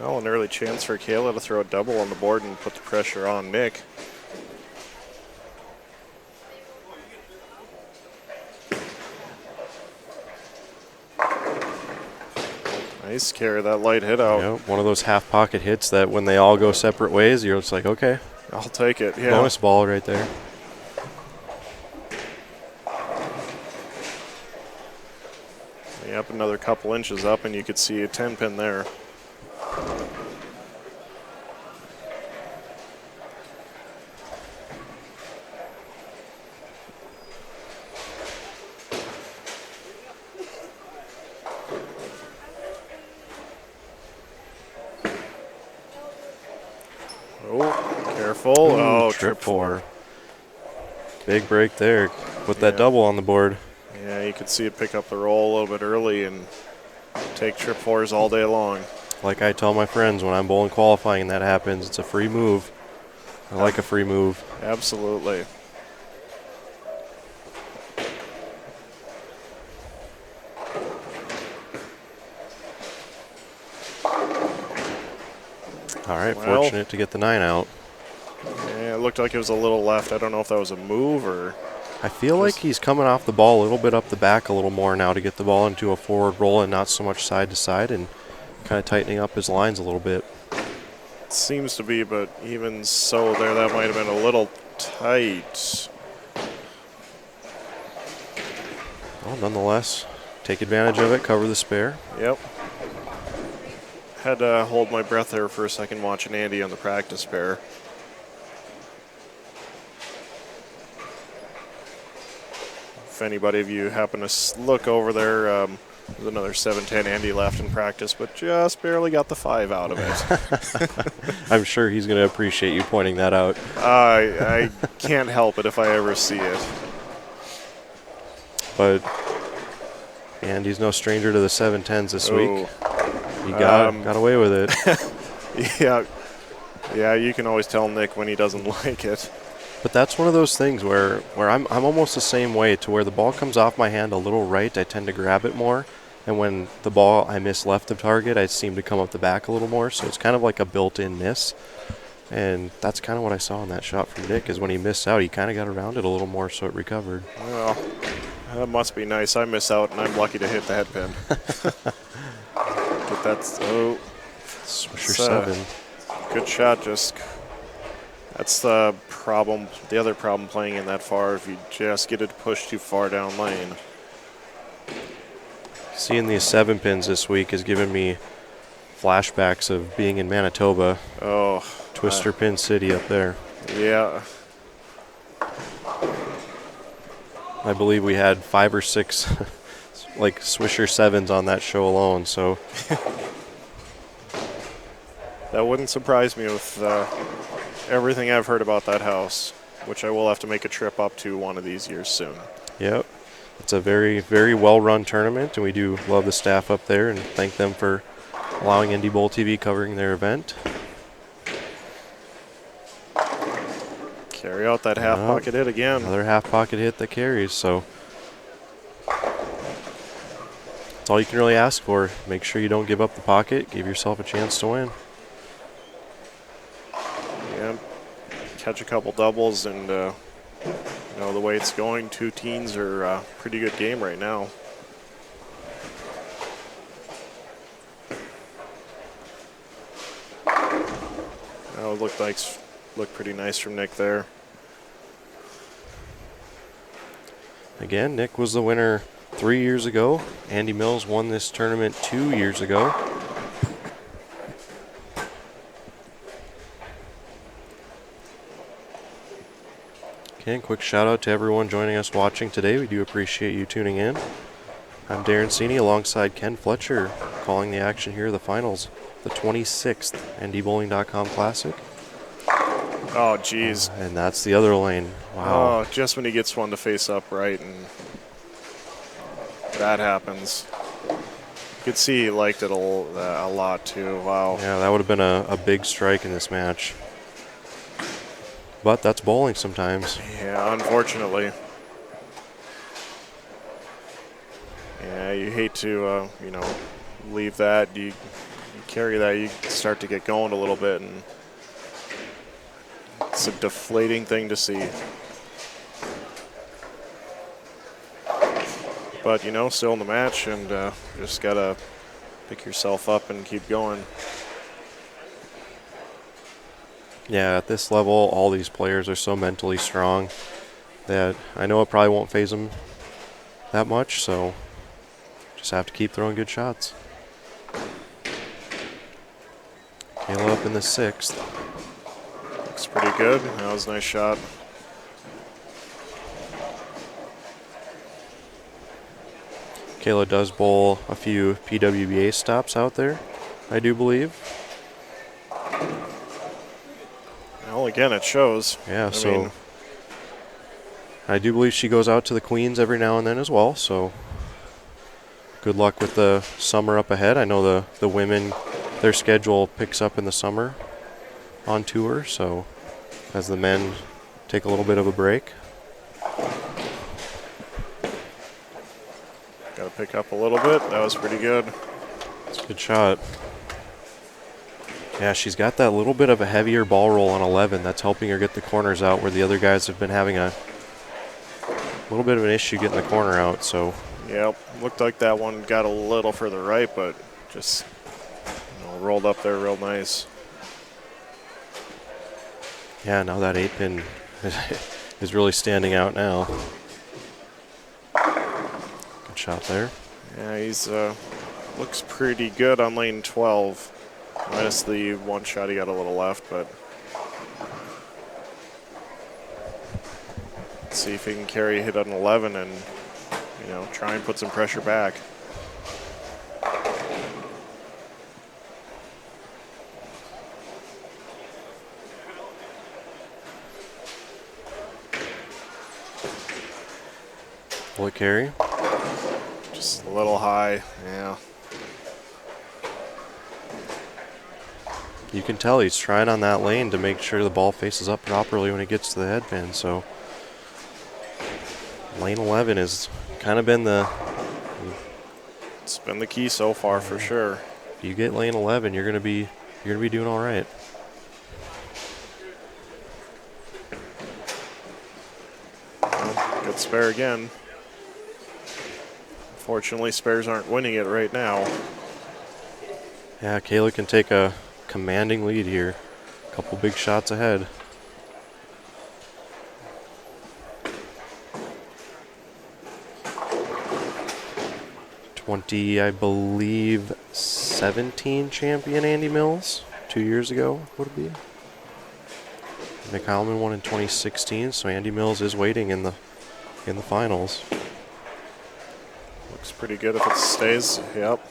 Well, an early chance for Kayla to throw a double on the board and put the pressure on Nick. Nice carry, that light hit out. Yep, one of those half pocket hits that when they all go separate ways, you're just like, okay. I'll take it, yeah. Bonus ball right there. Yep, another couple inches up, and you could see a 10-pin there. Oh, careful. Ooh, trip four. Big break there. Put that double on the board. Yeah, you could see it pick up the roll a little bit early and take trip fours all day long. Like I tell my friends when I'm bowling qualifying and that happens, it's a free move. I like a free move. Absolutely. All right, Well, fortunate to get the 9 out. yeah, it looked like it was a little left. I don't know if that was a move or... I feel like he's coming off the ball a little bit up the back a little more now to get the ball into a forward roll and not so much side to side, and kind of tightening up his lines a little bit. Seems to be, but even so there, that might have been a little tight. Well, nonetheless, take advantage of it, cover the spare. Yep. Had to hold my breath there for a second watching Andy on the practice pair. If anybody of you happen to look over there, there's another 7-10 Andy left in practice, but just barely got the 5 out of it. I'm sure he's going to appreciate you pointing that out. I can't help it if I ever see it. But Andy's no stranger to the 7-10s this week. Oh. He got away with it. Yeah, you can always tell Nick when he doesn't like it. But that's one of those things where I'm almost the same way, to where the ball comes off my hand a little right, I tend to grab it more. And when the ball I miss left of target, I seem to come up the back a little more. So it's kind of like a built-in miss. And that's kind of what I saw in that shot from Nick, is when he missed out, he kind of got around it a little more so it recovered. Well, that must be nice. I miss out, and I'm lucky to hit the head pin. But that's, Swisher 7. Good shot, just... That's the problem, the other problem playing in that far, if you just get it pushed too far down lane. Seeing these 7 pins this week has given me flashbacks of being in Manitoba. Oh. Twister Pin City up there. Yeah. I believe we had 5 or 6 like Swisher 7s on that show alone, so. That wouldn't surprise me with everything I've heard about that house, which I will have to make a trip up to one of these years soon. Yep. It's a very, very well-run tournament, and we do love the staff up there and thank them for allowing NDBowltv covering their event. Carry out that half-pocket hit again. Another half-pocket hit that carries, so that's all you can really ask for. Make sure you don't give up the pocket. Give yourself a chance to win. Yeah, catch a couple doubles, and you know, the way it's going, 2 teens are a pretty good game right now. Oh, it looked pretty nice from Nick there. Again, Nick was the winner 3 years ago. Andy Mills won this tournament 2 years ago. Again, quick shout out to everyone joining us watching today. We do appreciate you tuning in. I'm Darren Sini alongside Ken Fletcher, calling the action here, the finals, the 26th NDBowling.com Classic. Oh, geez. And that's the other lane. Wow. Oh, just when he gets one to face up right, and that happens. You could see he liked it a lot, too. Wow. Yeah, that would have been a big strike in this match. But that's bowling sometimes. Yeah, unfortunately. Yeah, you hate to, you know, leave that. You carry that, you start to get going a little bit, and it's a deflating thing to see. But, you know, still in the match, and just got to pick yourself up and keep going. Yeah, at this level, all these players are so mentally strong that I know it probably won't phase them that much, so just have to keep throwing good shots. Kayla up in the 6th. Looks pretty good. That was a nice shot. Kayla does bowl a few PWBA stops out there, I do believe. Well, again, it shows. Yeah, I do believe she goes out to the Queens every now and then as well, so good luck with the summer up ahead. I know the women, their schedule picks up in the summer on tour, so as the men take a little bit of a break. Got to pick up a little bit. That was pretty good. It's a good shot. Yeah, she's got that little bit of a heavier ball roll on 11 that's helping her get the corners out where the other guys have been having a little bit of an issue getting the corner out. So, yep, looked like that one got a little further right, but just rolled up there real nice. yeah, now that 8-pin is really standing out now. Good shot there. Yeah, he's looks pretty good on lane 12. Minus the one shot he got a little left, but let's see if he can carry a hit on 11 and, try and put some pressure back. Will it carry? Just a little high, yeah. You can tell he's trying on that lane to make sure the ball faces up properly when it gets to the head pin. So lane 11 has kind of been it's been the key so far for sure. If you get lane 11, you're gonna be doing all right. Good spare again. Unfortunately, spares aren't winning it right now. Yeah, Kayla can take a commanding lead here. A couple big shots ahead. I believe 17 champion Andy Mills 2 years ago would it be. Nick Heilman won in 2016, so Andy Mills is waiting in the finals. Looks pretty good if it stays. Yep.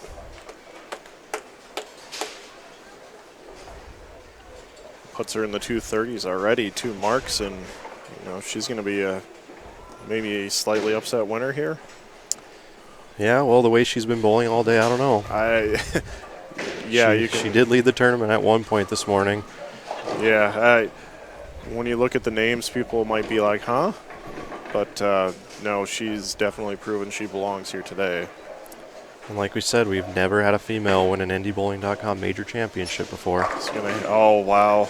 Puts her in the 230s already, 2 marks, and she's going to be maybe a slightly upset winner here. Yeah, well, the way she's been bowling all day, I don't know. Yeah, she did lead the tournament at one point this morning. Yeah, when you look at the names, people might be like, huh? But no, she's definitely proven she belongs here today. And like we said, we've never had a female win an NDBowling.com major championship before. Oh, wow.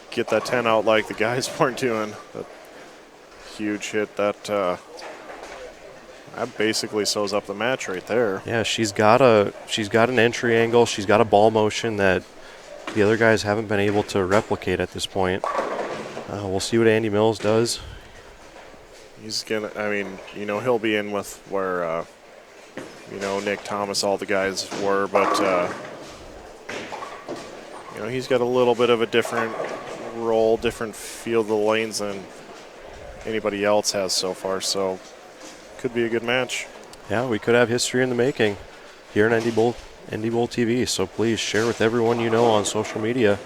Get that 10 out like the guys weren't doing. That huge hit, that basically sews up the match right there. Yeah, she's got an entry angle. She's got a ball motion that the other guys haven't been able to replicate at this point. We'll see what Andy Mills does. He's gonna. He'll be in with where Nick Thomas, all the guys were, but he's got a little bit of a different role, different feel of the lanes than anybody else has so far. So. Could be a good match. Yeah, we could have history in the making here in NDBowltv. So please share with everyone you know on social media.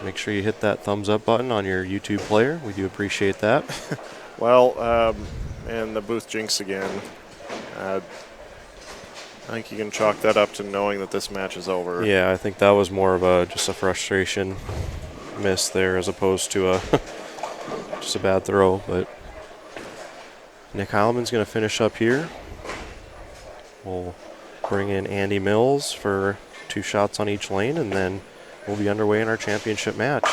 Make sure you hit that thumbs up button on your YouTube player. We do appreciate that. Well, and the booth jinx again. I think you can chalk that up to knowing that this match is over. Yeah, I think that was more of just a frustration miss there as opposed to just a bad throw. But Nick Heilman's going to finish up here. We'll bring in Andy Mills for 2 shots on each lane, and then we'll be underway in our championship match.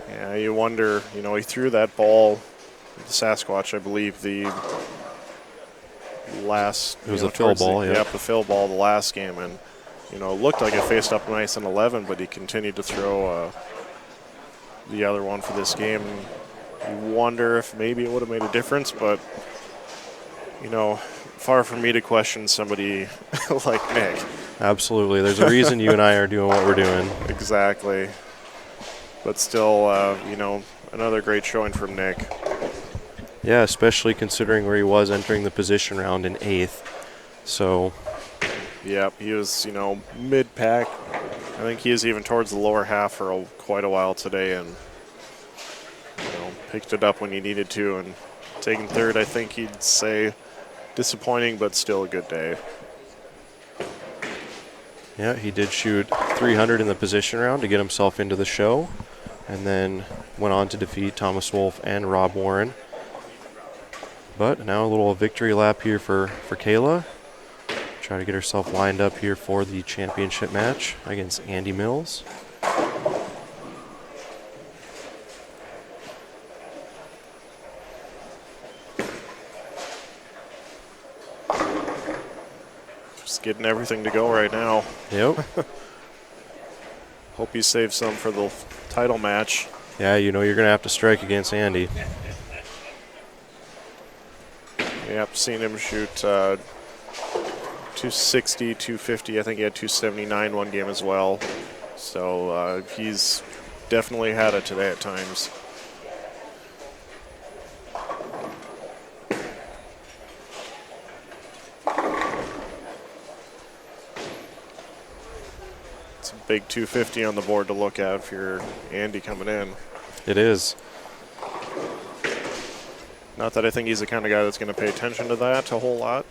Yeah, you wonder, he threw that ball, the Sasquatch, I believe, the last. It was a fill ball, yeah. Yep, the fill ball the last game, and it looked like it faced up nice in 11, but he continued to throw the other one for this game. And you wonder if maybe it would have made a difference, but, far from me to question somebody like Nick. Absolutely. There's a reason you and I are doing what we're doing. Exactly. But still, another great showing from Nick. Yeah, especially considering where he was entering the position round in 8th. So... Yep, he was, mid-pack. I think he was even towards the lower half for quite a while today, and picked it up when he needed to. And taking 3rd, I think he'd say disappointing, but still a good day. Yeah, he did shoot 300 in the position round to get himself into the show, and then went on to defeat Thomas Wolf and Rob Warren. But now a little victory lap here for Kayla. Try to get herself lined up here for the championship match against Andy Mills. Just getting everything to go right now. Yep. Hope he saves some for the title match. Yeah, you know you're going to have to strike against Andy. Yep, seen him shoot 260, 250. I think he had 279 one game as well. So he's definitely had it today at times. It's a big 250 on the board to look at if you're Andy coming in. It is. Not that I think he's the kind of guy that's going to pay attention to that a whole lot.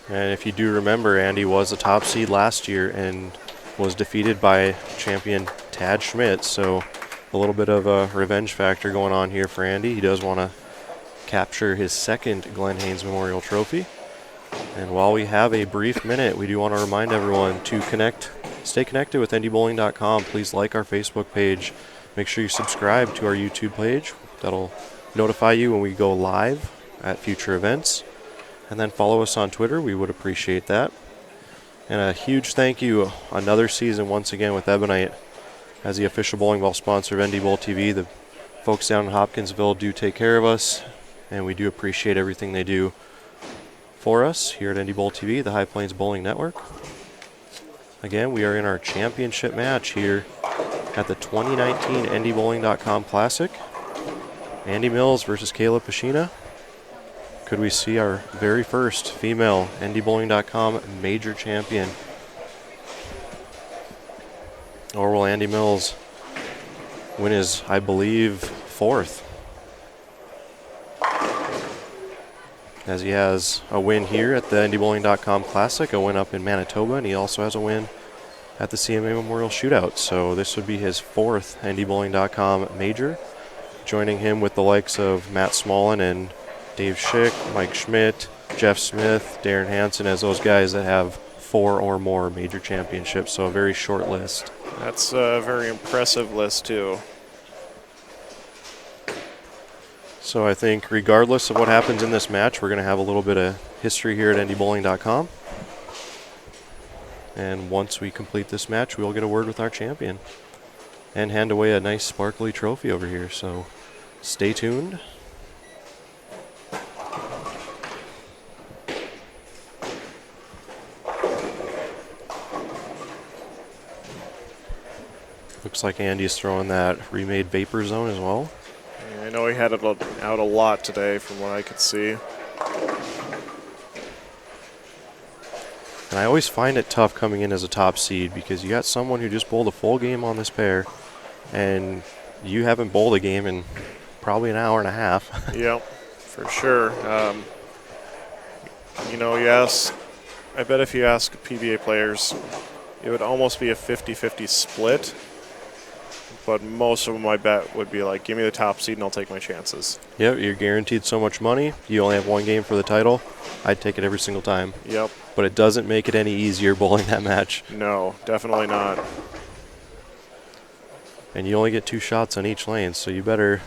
And if you do remember, Andy was the top seed last year and was defeated by champion Tad Schmidt. So a little bit of a revenge factor going on here for Andy. He does want to capture his second Glenn Haynes Memorial Trophy. And while we have a brief minute, we do want to remind everyone to stay connected with NDBowling.com. Please like our Facebook page. Make sure you subscribe to our YouTube page. That'll notify you when we go live at future events. And then follow us on Twitter. We would appreciate that. And a huge thank you another season once again with Ebonite as the official bowling ball sponsor of NDBowltv. The folks down in Hopkinsville do take care of us, and we do appreciate everything they do for us here at NDBowltv, the High Plains Bowling Network. Again, we are in our championship match here at the 2019 NDBowling.com Classic. Andy Mills versus Kayla Pashina. Could we see our very first female NDBowling.com major champion? Or will Andy Mills win his, I believe, fourth? As he has a win here at the NDBowling.com Classic, a win up in Manitoba, and he also has a win at the CMA Memorial Shootout. So this would be his fourth NDBowling.com major, joining him with the likes of Matt Smallin and Dave Schick, Mike Schmidt, Jeff Smith, Darren Hansen as those guys that have 4 or more major championships. So a very short list. That's a very impressive list too. So I think regardless of what happens in this match, we're going to have a little bit of history here at NDBowling.com. And once we complete this match, we'll get a word with our champion and hand away a nice sparkly trophy over here. So stay tuned. Looks like Andy's throwing that remade Vapor Zone as well. Yeah, I know he had it out a lot today from what I could see. And I always find it tough coming in as a top seed because you got someone who just bowled a full game on this pair, and you haven't bowled a game in probably an hour and a half. Yep, for sure. You know, I bet if you ask PBA players, it would almost be a 50-50 split. But most of them, I bet, would be like, give me the top seed and I'll take my chances. Yep, you're guaranteed so much money. You only have one game for the title. I'd take it every single time. Yep. But it doesn't make it any easier bowling that match. No, definitely not. And you only get 2 shots on each lane, so you better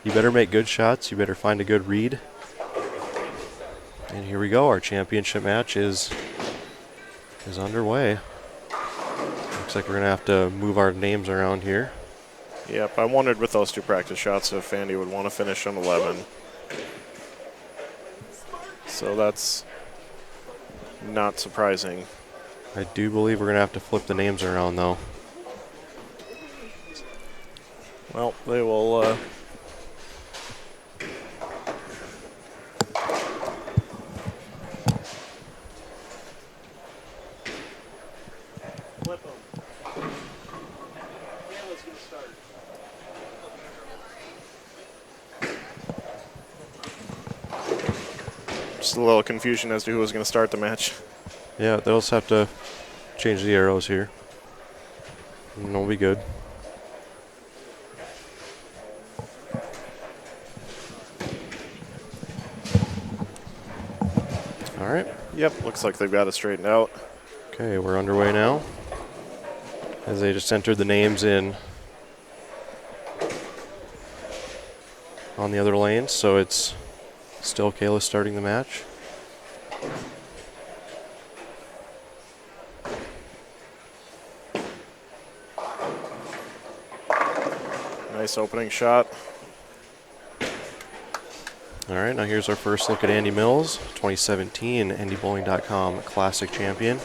make good shots. You better find a good read. And here we go. Our championship match is underway. Looks like we're going to have to move our names around here. Yep, I wondered with those 2 practice shots if Andy would want to finish on 11. So that's not surprising. I do believe we're going to have to flip the names around, though. Well, they will... Flip them. Kayla's going to start. Just a little confusion as to who was going to start the match. Yeah, they'll just have to change the arrows here. And it'll be good. All right. Yep, looks like they've got it straightened out. Okay, we're underway now. As they just entered the names in on the other lanes, so it's still Kayla starting the match. Nice opening shot. All right, now here's our first look at Andy Mills, 2017 NDBowling.com Classic Champion.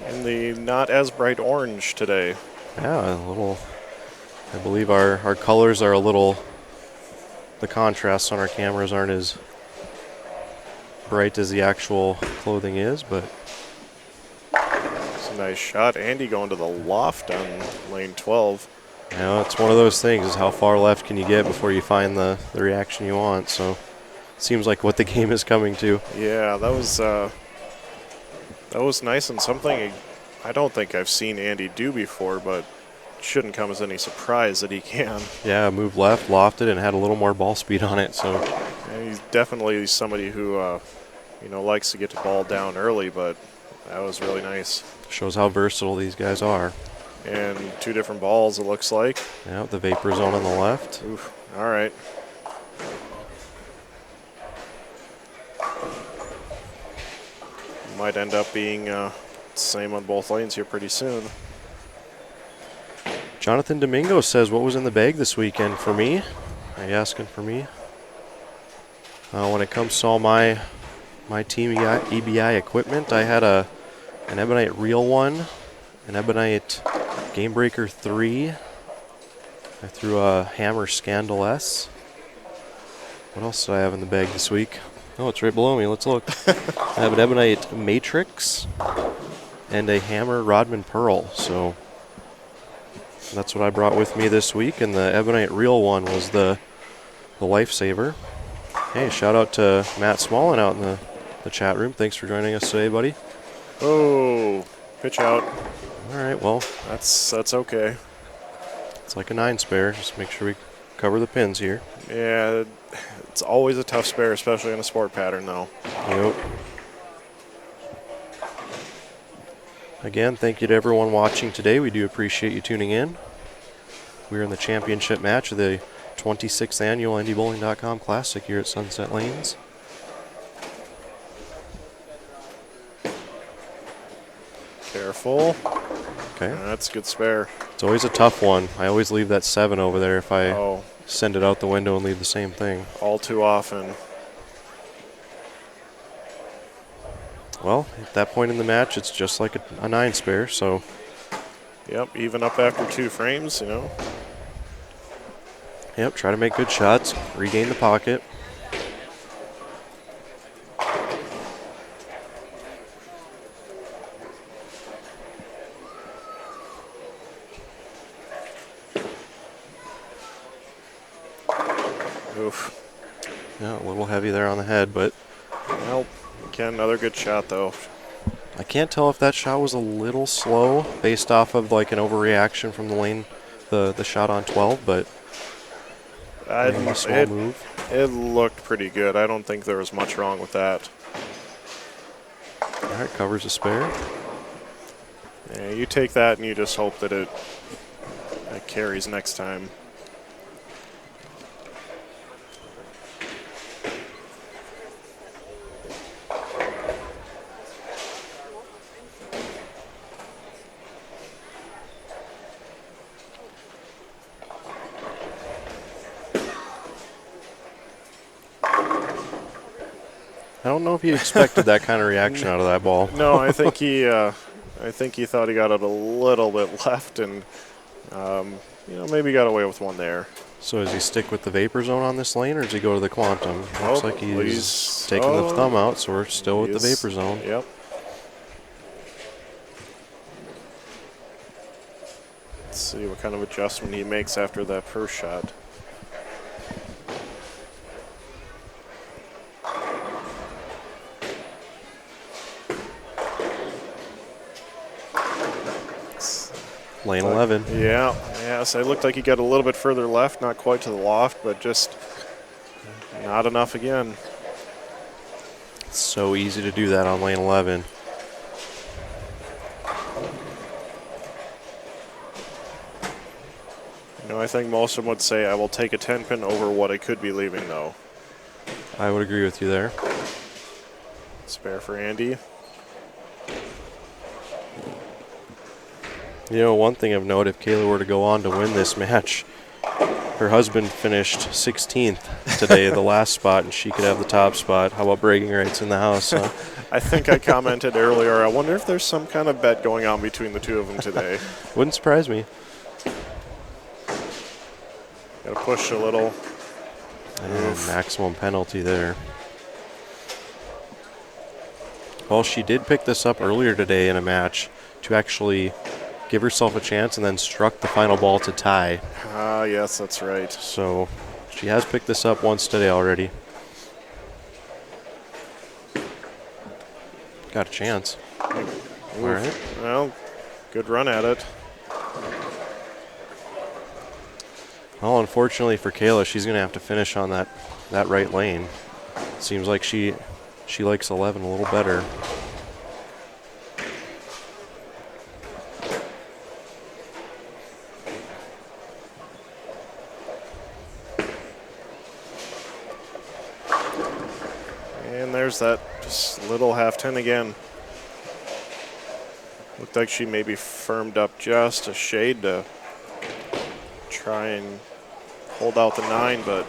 In the not as bright orange today. Yeah, a little, I believe our colors are a little, the contrasts on our cameras aren't as bright as the actual clothing is, but It's a nice shot. Andy going to the loft on lane 12. you know, it's one of those things, is how far left can you get before you find the reaction you want, so it seems like what the game is coming to. Yeah, that was nice and something I don't think I've seen Andy do before, but shouldn't come as any surprise that he can. Yeah, moved left, lofted, and had a little more ball speed on it, so And he's definitely somebody who, likes to get the ball down early, but that was really nice. shows how versatile these guys are. And 2 different balls, it looks like. Yeah, the vapor zone on the left. Oof. All right. Might end up being same on both lanes here pretty soon. Jonathan Domingo says, what was in the bag this weekend for me? Are you asking for me? When it comes to all my Team EBI equipment, I had an Ebonite Reel 1, an Ebonite Game Breaker 3. I threw a Hammer Scandal S. What else did I have in the bag this week? Oh, it's right below me. Let's look. I have an Ebonite Matrix and a Hammer Rodman Pearl. So that's what I brought with me this week. And the Ebonite Reel 1 was the lifesaver. Hey, shout out to Matt Smallin out in the chat room. Thanks for joining us today, buddy. Oh, pitch out. All right, well, That's okay. it's like a 9 spare. Just make sure we cover the pins here. Yeah, it's always a tough spare, especially in a sport pattern, though. Yep. Again, thank you to everyone watching today. We do appreciate you tuning in. We're in the championship match of the 26th annual NDBowling.com Classic here at Sunset Lanes. Careful. Okay. That's a good spare. It's always a tough one. I always leave that 7 over there if I Oh, send it out the window and leave the same thing. all too often. Well, at that point in the match, it's just like a 9 spare, so Yep, even up after 2 frames, yep, try to make good shots, regain the pocket. Oof. Yeah, a little heavy there on the head, but Nope. Again, another good shot, though. I can't tell if that shot was a little slow based off of like an overreaction from the lane, the shot on 12, but a small move. It looked pretty good. I don't think there was much wrong with that. All right, covers a spare. Yeah, you take that and you just hope that it carries next time. I don't know if he expected that kind of reaction out of that ball. No, I think he thought he got it a little bit left, and maybe got away with one there. So does he stick with the vapor zone on this lane, or does he go to the quantum? Looks like he's taking the thumb out, so we're still with the vapor zone. Yep. Let's see what kind of adjustment he makes after that first shot. Lane 11. Yeah, so it looked like he got a little bit further left, not quite to the loft, but just not enough again. It's so easy to do that on lane 11. You know, I think most of them would say I will take a 10-pin over what I could be leaving, though. I would agree with you there. Spare for Andy. You know, one thing of note, if Kayla were to go on to win this match, her husband finished 16th today, the last spot, and she could have the top spot. How about bragging rights in the house? Huh? I think I commented earlier, I wonder if there's some kind of bet going on between the two of them today. Wouldn't surprise me. Got to push a little. And maximum penalty there. Well, she did pick this up earlier today in a match to actually give herself a chance and then struck the final ball to tie. Ah, yes, that's right. So she has picked this up once today already. Got a chance. Oof. All right. Well, good run at it. Well, unfortunately for Kayla, she's going to have to finish on that right lane. Seems like she likes 11 a little better. And there's that just little half 10 again. Looked like she maybe firmed up just a shade to try and hold out the 9, but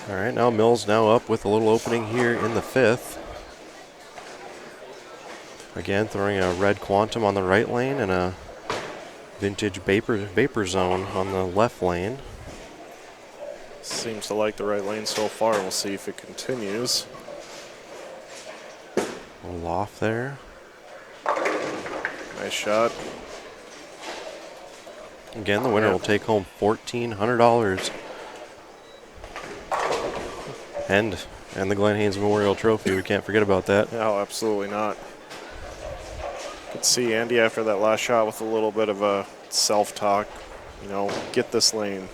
All right, now Mills now up with a little opening here in the 5th. Again, throwing a red Quantum on the right lane and a vintage vapor zone on the left lane. seems to like the right lane so far. We'll see if it continues. A little loft there. Nice shot. Again, the winner will take home $1,400. And the Glenn Haynes Memorial Trophy. We can't forget about that. No, absolutely not. Could see Andy after that last shot with a little bit of a self-talk. You know, get this lane.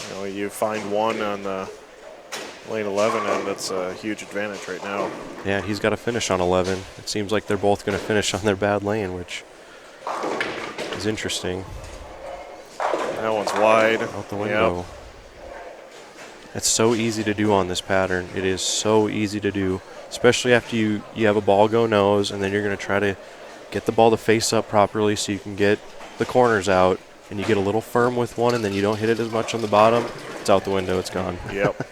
You know, you find one on the lane 11, and that's a huge advantage right now. Yeah, he's got to finish on 11. It seems like they're both going to finish on their bad lane, which is interesting. That one's wide. Out the window. Yep. It's so easy to do on this pattern. It is so easy to do, especially after you have a ball go nose, and then you're going to try to get the ball to face up properly so you can get the corners out, and you get a little firm with one, and then you don't hit it as much on the bottom. It's out the window. It's gone. Yep.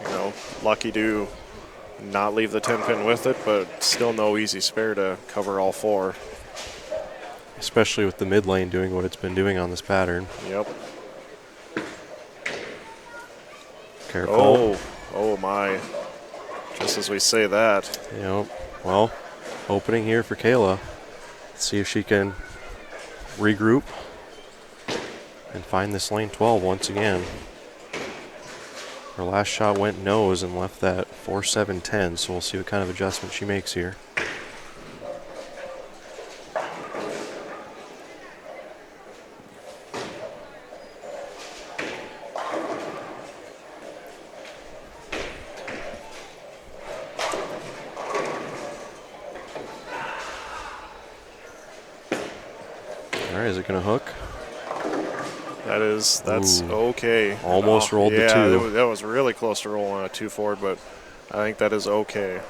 You know, lucky to not leave the 10-pin with it, but still no easy spare to cover all 4. Especially with the mid lane doing what it's been doing on this pattern. Yep. Careful. Oh my. Just as we say that. Yep. Well, opening here for Kayla. Let's see if she can regroup and find this lane 12 once again. Her last shot went nose and left that 4-7-10, so we'll see what kind of adjustment she makes here. All right, is it going to hook? That's Ooh. okay. Almost rolled the 2. Yeah, that was really close to rolling a 2-4, but I think that is okay.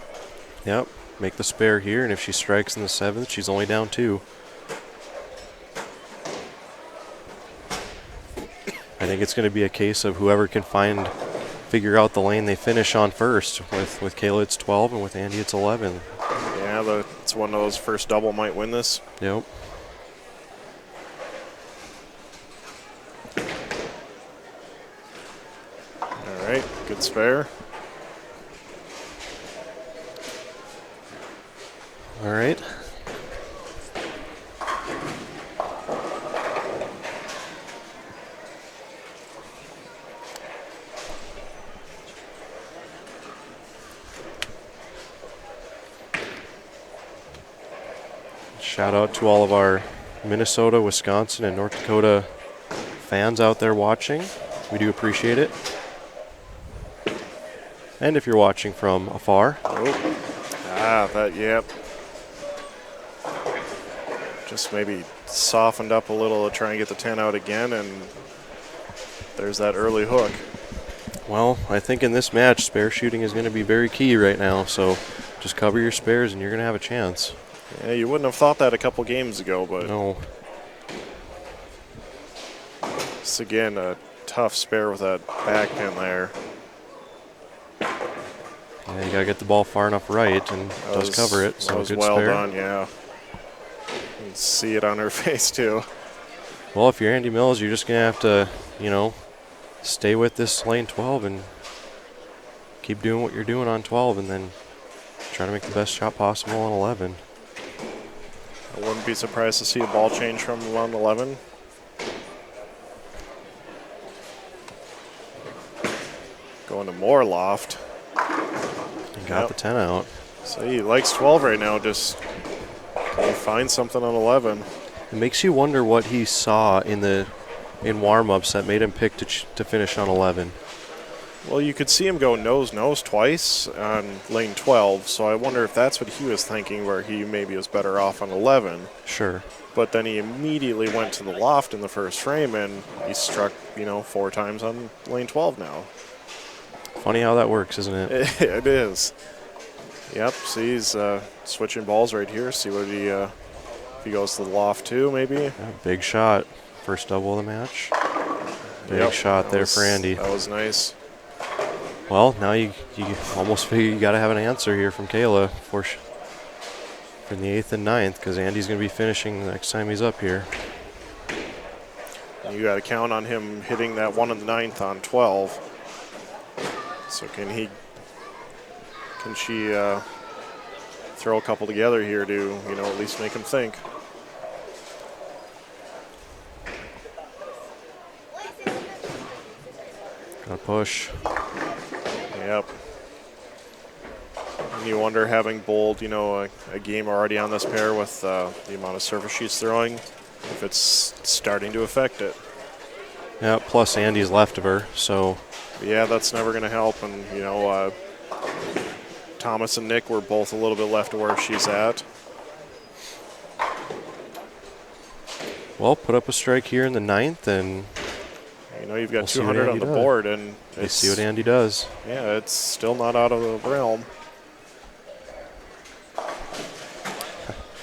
Yep, make the spare here, and if she strikes in the 7th, she's only down 2. I think it's going to be a case of whoever can figure out the lane they finish on first. With Kayla, it's 12, and with Andy, it's 11. Yeah, it's one of those first double might win this. Yep. All right, good spare. All right. Shout out to all of our Minnesota, Wisconsin, and North Dakota fans out there watching. We do appreciate it. And if you're watching from afar. Yep. Just maybe softened up a little to try and get the 10 out again, and there's that early hook. Well, I think in this match, spare shooting is going to be very key right now, so just cover your spares and you're going to have a chance. Yeah, you wouldn't have thought that a couple games ago, but no. It's again a tough spare with that back pin there. Yeah, you got to get the ball far enough right, and does cover it, so that was good well spare. done, yeah. You can see it on her face, too. Well, if you're Andy Mills, you're just going to have to, stay with this lane 12 and keep doing what you're doing on 12 and then try to make the best shot possible on 11. I wouldn't be surprised to see a ball change from on 11. Going to more loft. He got the 10 out. So he likes 12 right now. Just can he find something on 11? It makes you wonder what he saw in warm-ups that made him pick to finish on 11. Well, you could see him go nose-nose twice on lane 12, so I wonder if that's what he was thinking, where he maybe was better off on 11. Sure. But then he immediately went to the loft in the first frame, and he struck, 4 times on lane 12 now. Funny how that works, isn't it? It is. Yep, see, he's switching balls right here. See what if he goes to the loft too, maybe. Yeah, big shot. First double of the match. Big shot there for Andy. That was nice. Well, now you almost figure you got to have an answer here from Kayla for the 8th and 9th, because Andy's going to be finishing the next time he's up here. You got to count on him hitting that 1 in the 9th on 12. So can she throw a couple together here to, at least make him think? Gotta push. Yep. And you wonder, having bowled, a game already on this pair with the amount of service she's throwing, if it's starting to affect it. Yeah, plus Andy's left of her, so. Yeah, that's never going to help. And, Thomas and Nick were both a little bit left of where she's at. Well, put up a strike here in the 9th, and you've got 200 on the board, and let's see what Andy does. Yeah, it's still not out of the realm.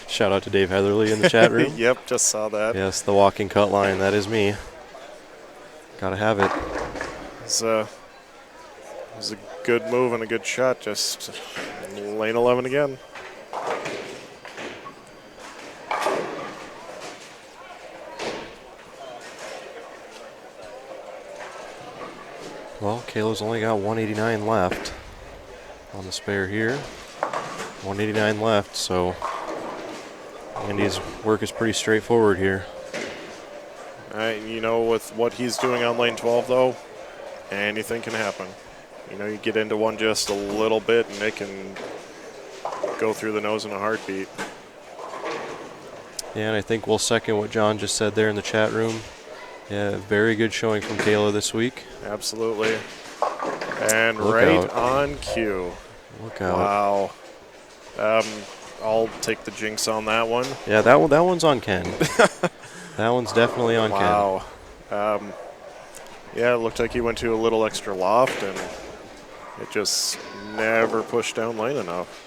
Shout out to Dave Heatherly in the chat room. Yep, just saw that. Yes, the walking cut line, that is me. Gotta have it. It was a good move and a good shot, just lane 11 again. Well, Kayla's only got 189 left on the spare here. 189 left, so Andy's work is pretty straightforward here. With what he's doing on lane 12, though, anything can happen. You get into one just a little bit, and it can go through the nose in a heartbeat. Yeah, and I think we'll second what John just said there in the chat room. Yeah, very good showing from Kayla this week. Absolutely. And Look right out. on cue. Look out. Wow. I'll take the jinx on that one. Yeah, that one's on Ken. That one's definitely on Ken. Wow. Yeah, it looked like he went to a little extra loft, and it just never pushed down lane enough.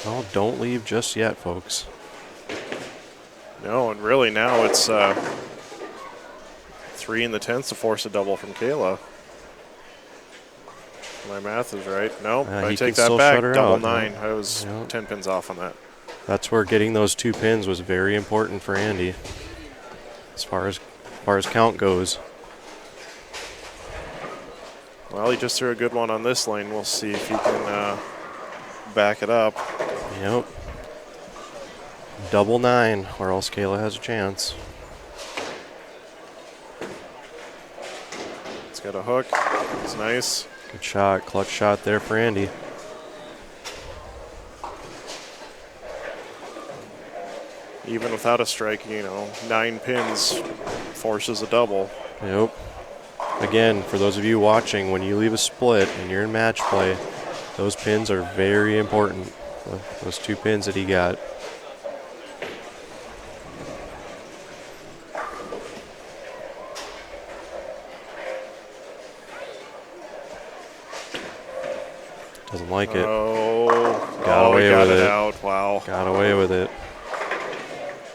Oh, don't leave just yet, folks. No, and really now it's 3 in the 10th to force a double from Kayla. My math is right. No, I he take can that still back. shut her Double out, 9. yeah. I was Yeah. 10 pins off on that. That's where getting those 2 pins was very important for Andy, as far as count goes. Well, he just threw a good one on this lane. We'll see if he can back it up. Yep. Double 9, or else Kayla has a chance. It's got a hook. It's nice. Good shot, clutch shot there for Andy. Even without a strike, 9 pins forces a double. Yep. Again, for those of you watching, when you leave a split and you're in match play, those pins are very important. Those 2 pins that he got. Doesn't like it. Got away with it. Out. Wow. Got away with it.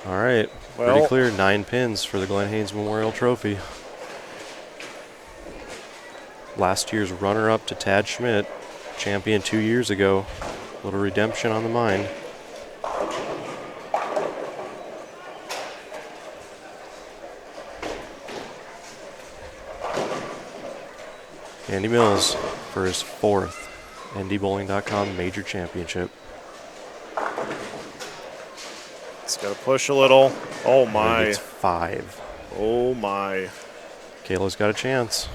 All right. Well, pretty clear. 9 pins for the Glenn Haynes Memorial Trophy. Last year's runner-up to Tad Schmidt, champion 2 years ago. Little redemption on the mind. Andy Mills for his 4th NDBowling.com Major Championship. It's got to push a little. Oh, my. It's 5. Oh, my. Kayla's got a chance.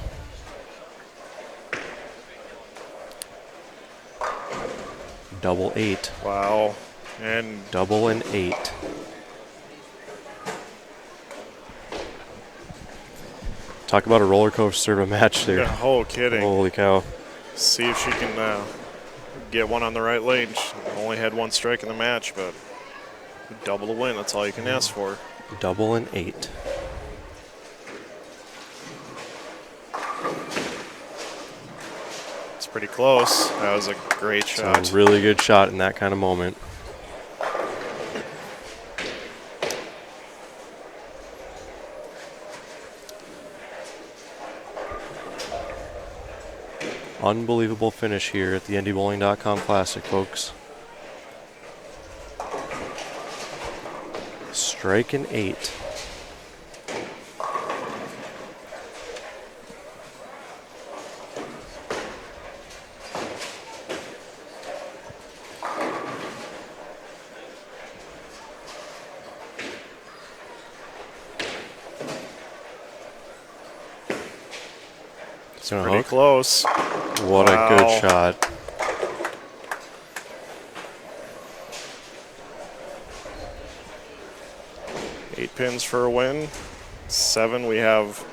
Double 8. Wow. And double and 8. Talk about a roller coaster of a match there. yeah, oh, kidding. Holy cow. See if she can get one on the right lane. She only had 1 strike in the match, but double the win. That's all you can ask for. Double and 8. It's pretty close. That was a great shot. It's a really good shot in that kind of moment. Unbelievable finish here at the NDBowling.com Classic, folks. Strike and 8. Pretty close. What a good shot. Eight pins for a win. 7, we have,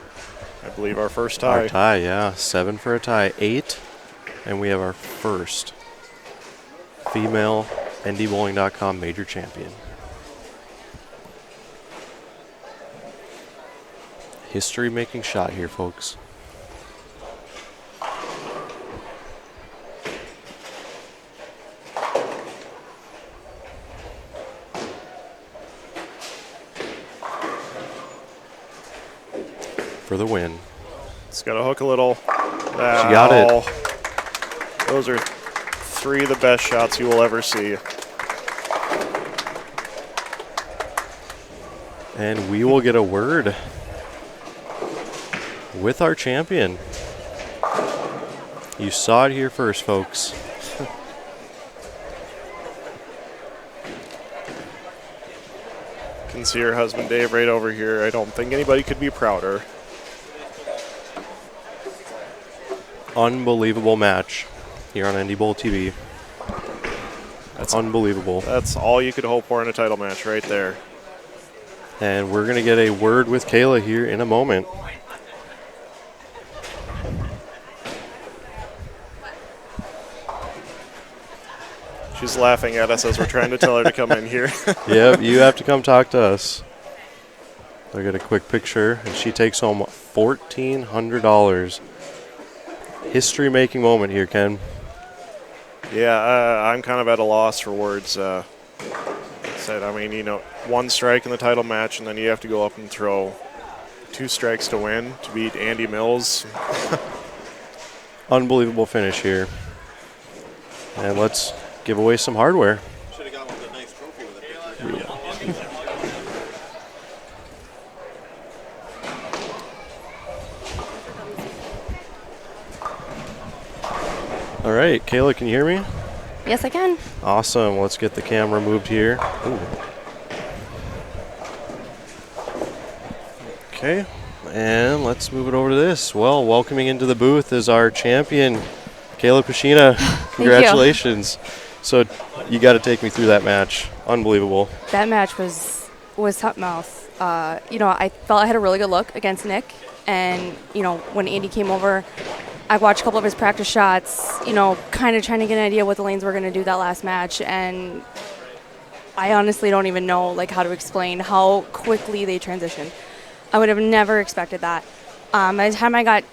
I believe, our first tie. Our tie, yeah. 7 for a tie. 8, and we have our first female NDBowling.com Major Champion. History-making shot here, folks. For the win. It's got to hook a little. She got it. Those are 3 of the best shots you will ever see. And we will get a word with our champion. You saw it here first, folks. Can see her husband Dave right over here. I don't think anybody could be prouder. Unbelievable match here on NDBowltv. That's unbelievable. That's all you could hope for in a title match right there. And we're going to get a word with Kayla here in a moment. She's laughing at us as we're trying to tell her to come in here. Yep, you have to come talk to us. I'll get a quick picture, and she takes home $1,400. History-making moment here, Ken. Yeah, I'm kind of at a loss for words. I mean, 1 strike in the title match, and then you have to go up and throw 2 strikes to win to beat Andy Mills. Unbelievable finish here. And let's give away some hardware. Should have got one with a nice trophy with it. All right, Kayla, can you hear me? Yes, I can. Awesome. Let's get the camera moved here. Ooh. Okay, and let's move it over to this. Well, welcoming into the booth is our champion, Kayla Pashina. Congratulations. So you got to take me through that match. Unbelievable. That match was was something else. I felt I had a really good look against Nick. And, when Andy came over, I watched a couple of his practice shots, kind of trying to get an idea what the lanes were going to do that last match. And I honestly don't even know, how to explain how quickly they transitioned. I would have never expected that. By the time I got,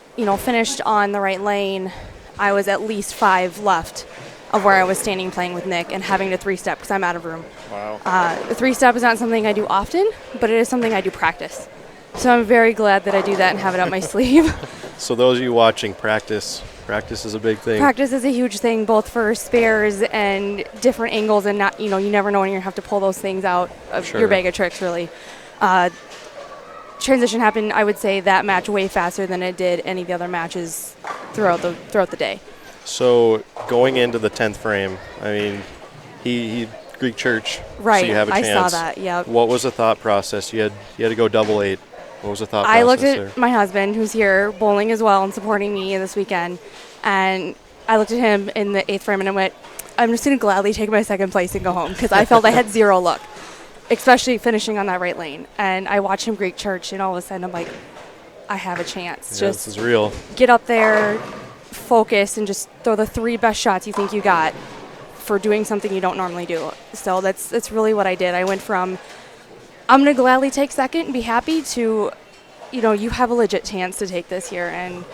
finished on the right lane, I was at least 5 left of where I was standing playing with Nick and having to 3-step because I'm out of room. Wow. The 3-step is not something I do often, but it is something I do practice. So I'm very glad that I do that and have it up my sleeve. So those of you watching, practice is a big thing. Practice is a huge thing, both for spares and different angles, and not, you never know when you're gonna have to pull those things out of your bag of tricks, really. Transition happened, I would say, that match way faster than it did any of the other matches throughout the day. So going into the 10th frame, I mean, he Greek Church, right? So you have a chance. I saw that. Yeah. What was the thought process? You had to go double 8. What was the thought process I looked at there? my husband, who's here bowling as well and supporting me this weekend, and I looked at him in the 8th frame and I went, I'm just going to gladly take my 2nd place and go home because I felt I had zero luck, especially finishing on that right lane. And I watched him Greek Church, and all of a sudden I'm like, I have a chance. Yeah, just this is real. Get up there, focus, and just throw the 3 best shots you think you got for doing something you don't normally do. So that's really what I did. I went from, I'm going to gladly take 2nd and be happy to, you have a legit chance to take this here. And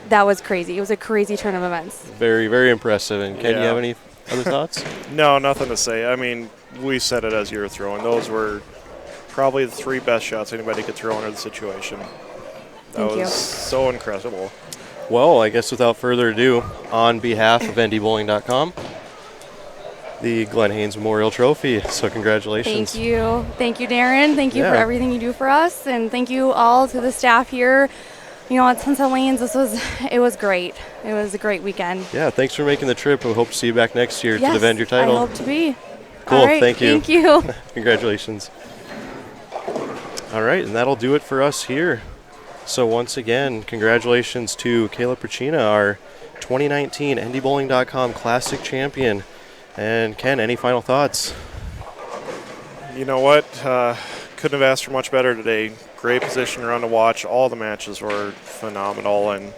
that was crazy. It was a crazy turn of events. Very, very impressive. And Ken, you have any other thoughts? No, nothing to say. I mean, we said it as you were throwing. Those were probably the 3 best shots anybody could throw under the situation. That was so incredible. Well, I guess without further ado, on behalf of NDBowling.com, the Glenn Haynes Memorial Trophy. So congratulations. Thank you. Thank you, Darren. Thank you for everything you do for us. And thank you all to the staff here. At Sunset Lanes, it was great. It was a great weekend. Yeah, thanks for making the trip. We hope to see you back next year to defend your title. I hope to be. Cool, all right, thank you. Thank you. Congratulations. All right, and that'll do it for us here. So once again, congratulations to Kayla Pacina, our 2019 NDBowling.com Classic Champion. And Ken, any final thoughts? You know what? Couldn't have asked for much better today. Great position run to watch. All the matches were phenomenal, and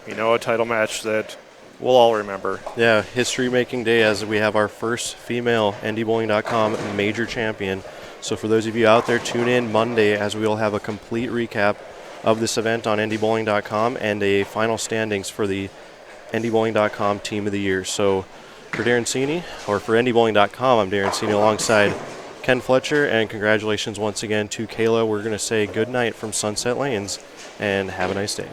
a title match that we'll all remember. Yeah, history-making day as we have our first female NDBowling.com major champion. So for those of you out there, tune in Monday as we will have a complete recap of this event on NDBowling.com and a final standings for the NDBowling.com Team of the Year. So for Darren Cini, or for NDBowling.com, I'm Darren Cini alongside Ken Fletcher, and congratulations once again to Kayla. We're going to say good night from Sunset Lanes, and have a nice day.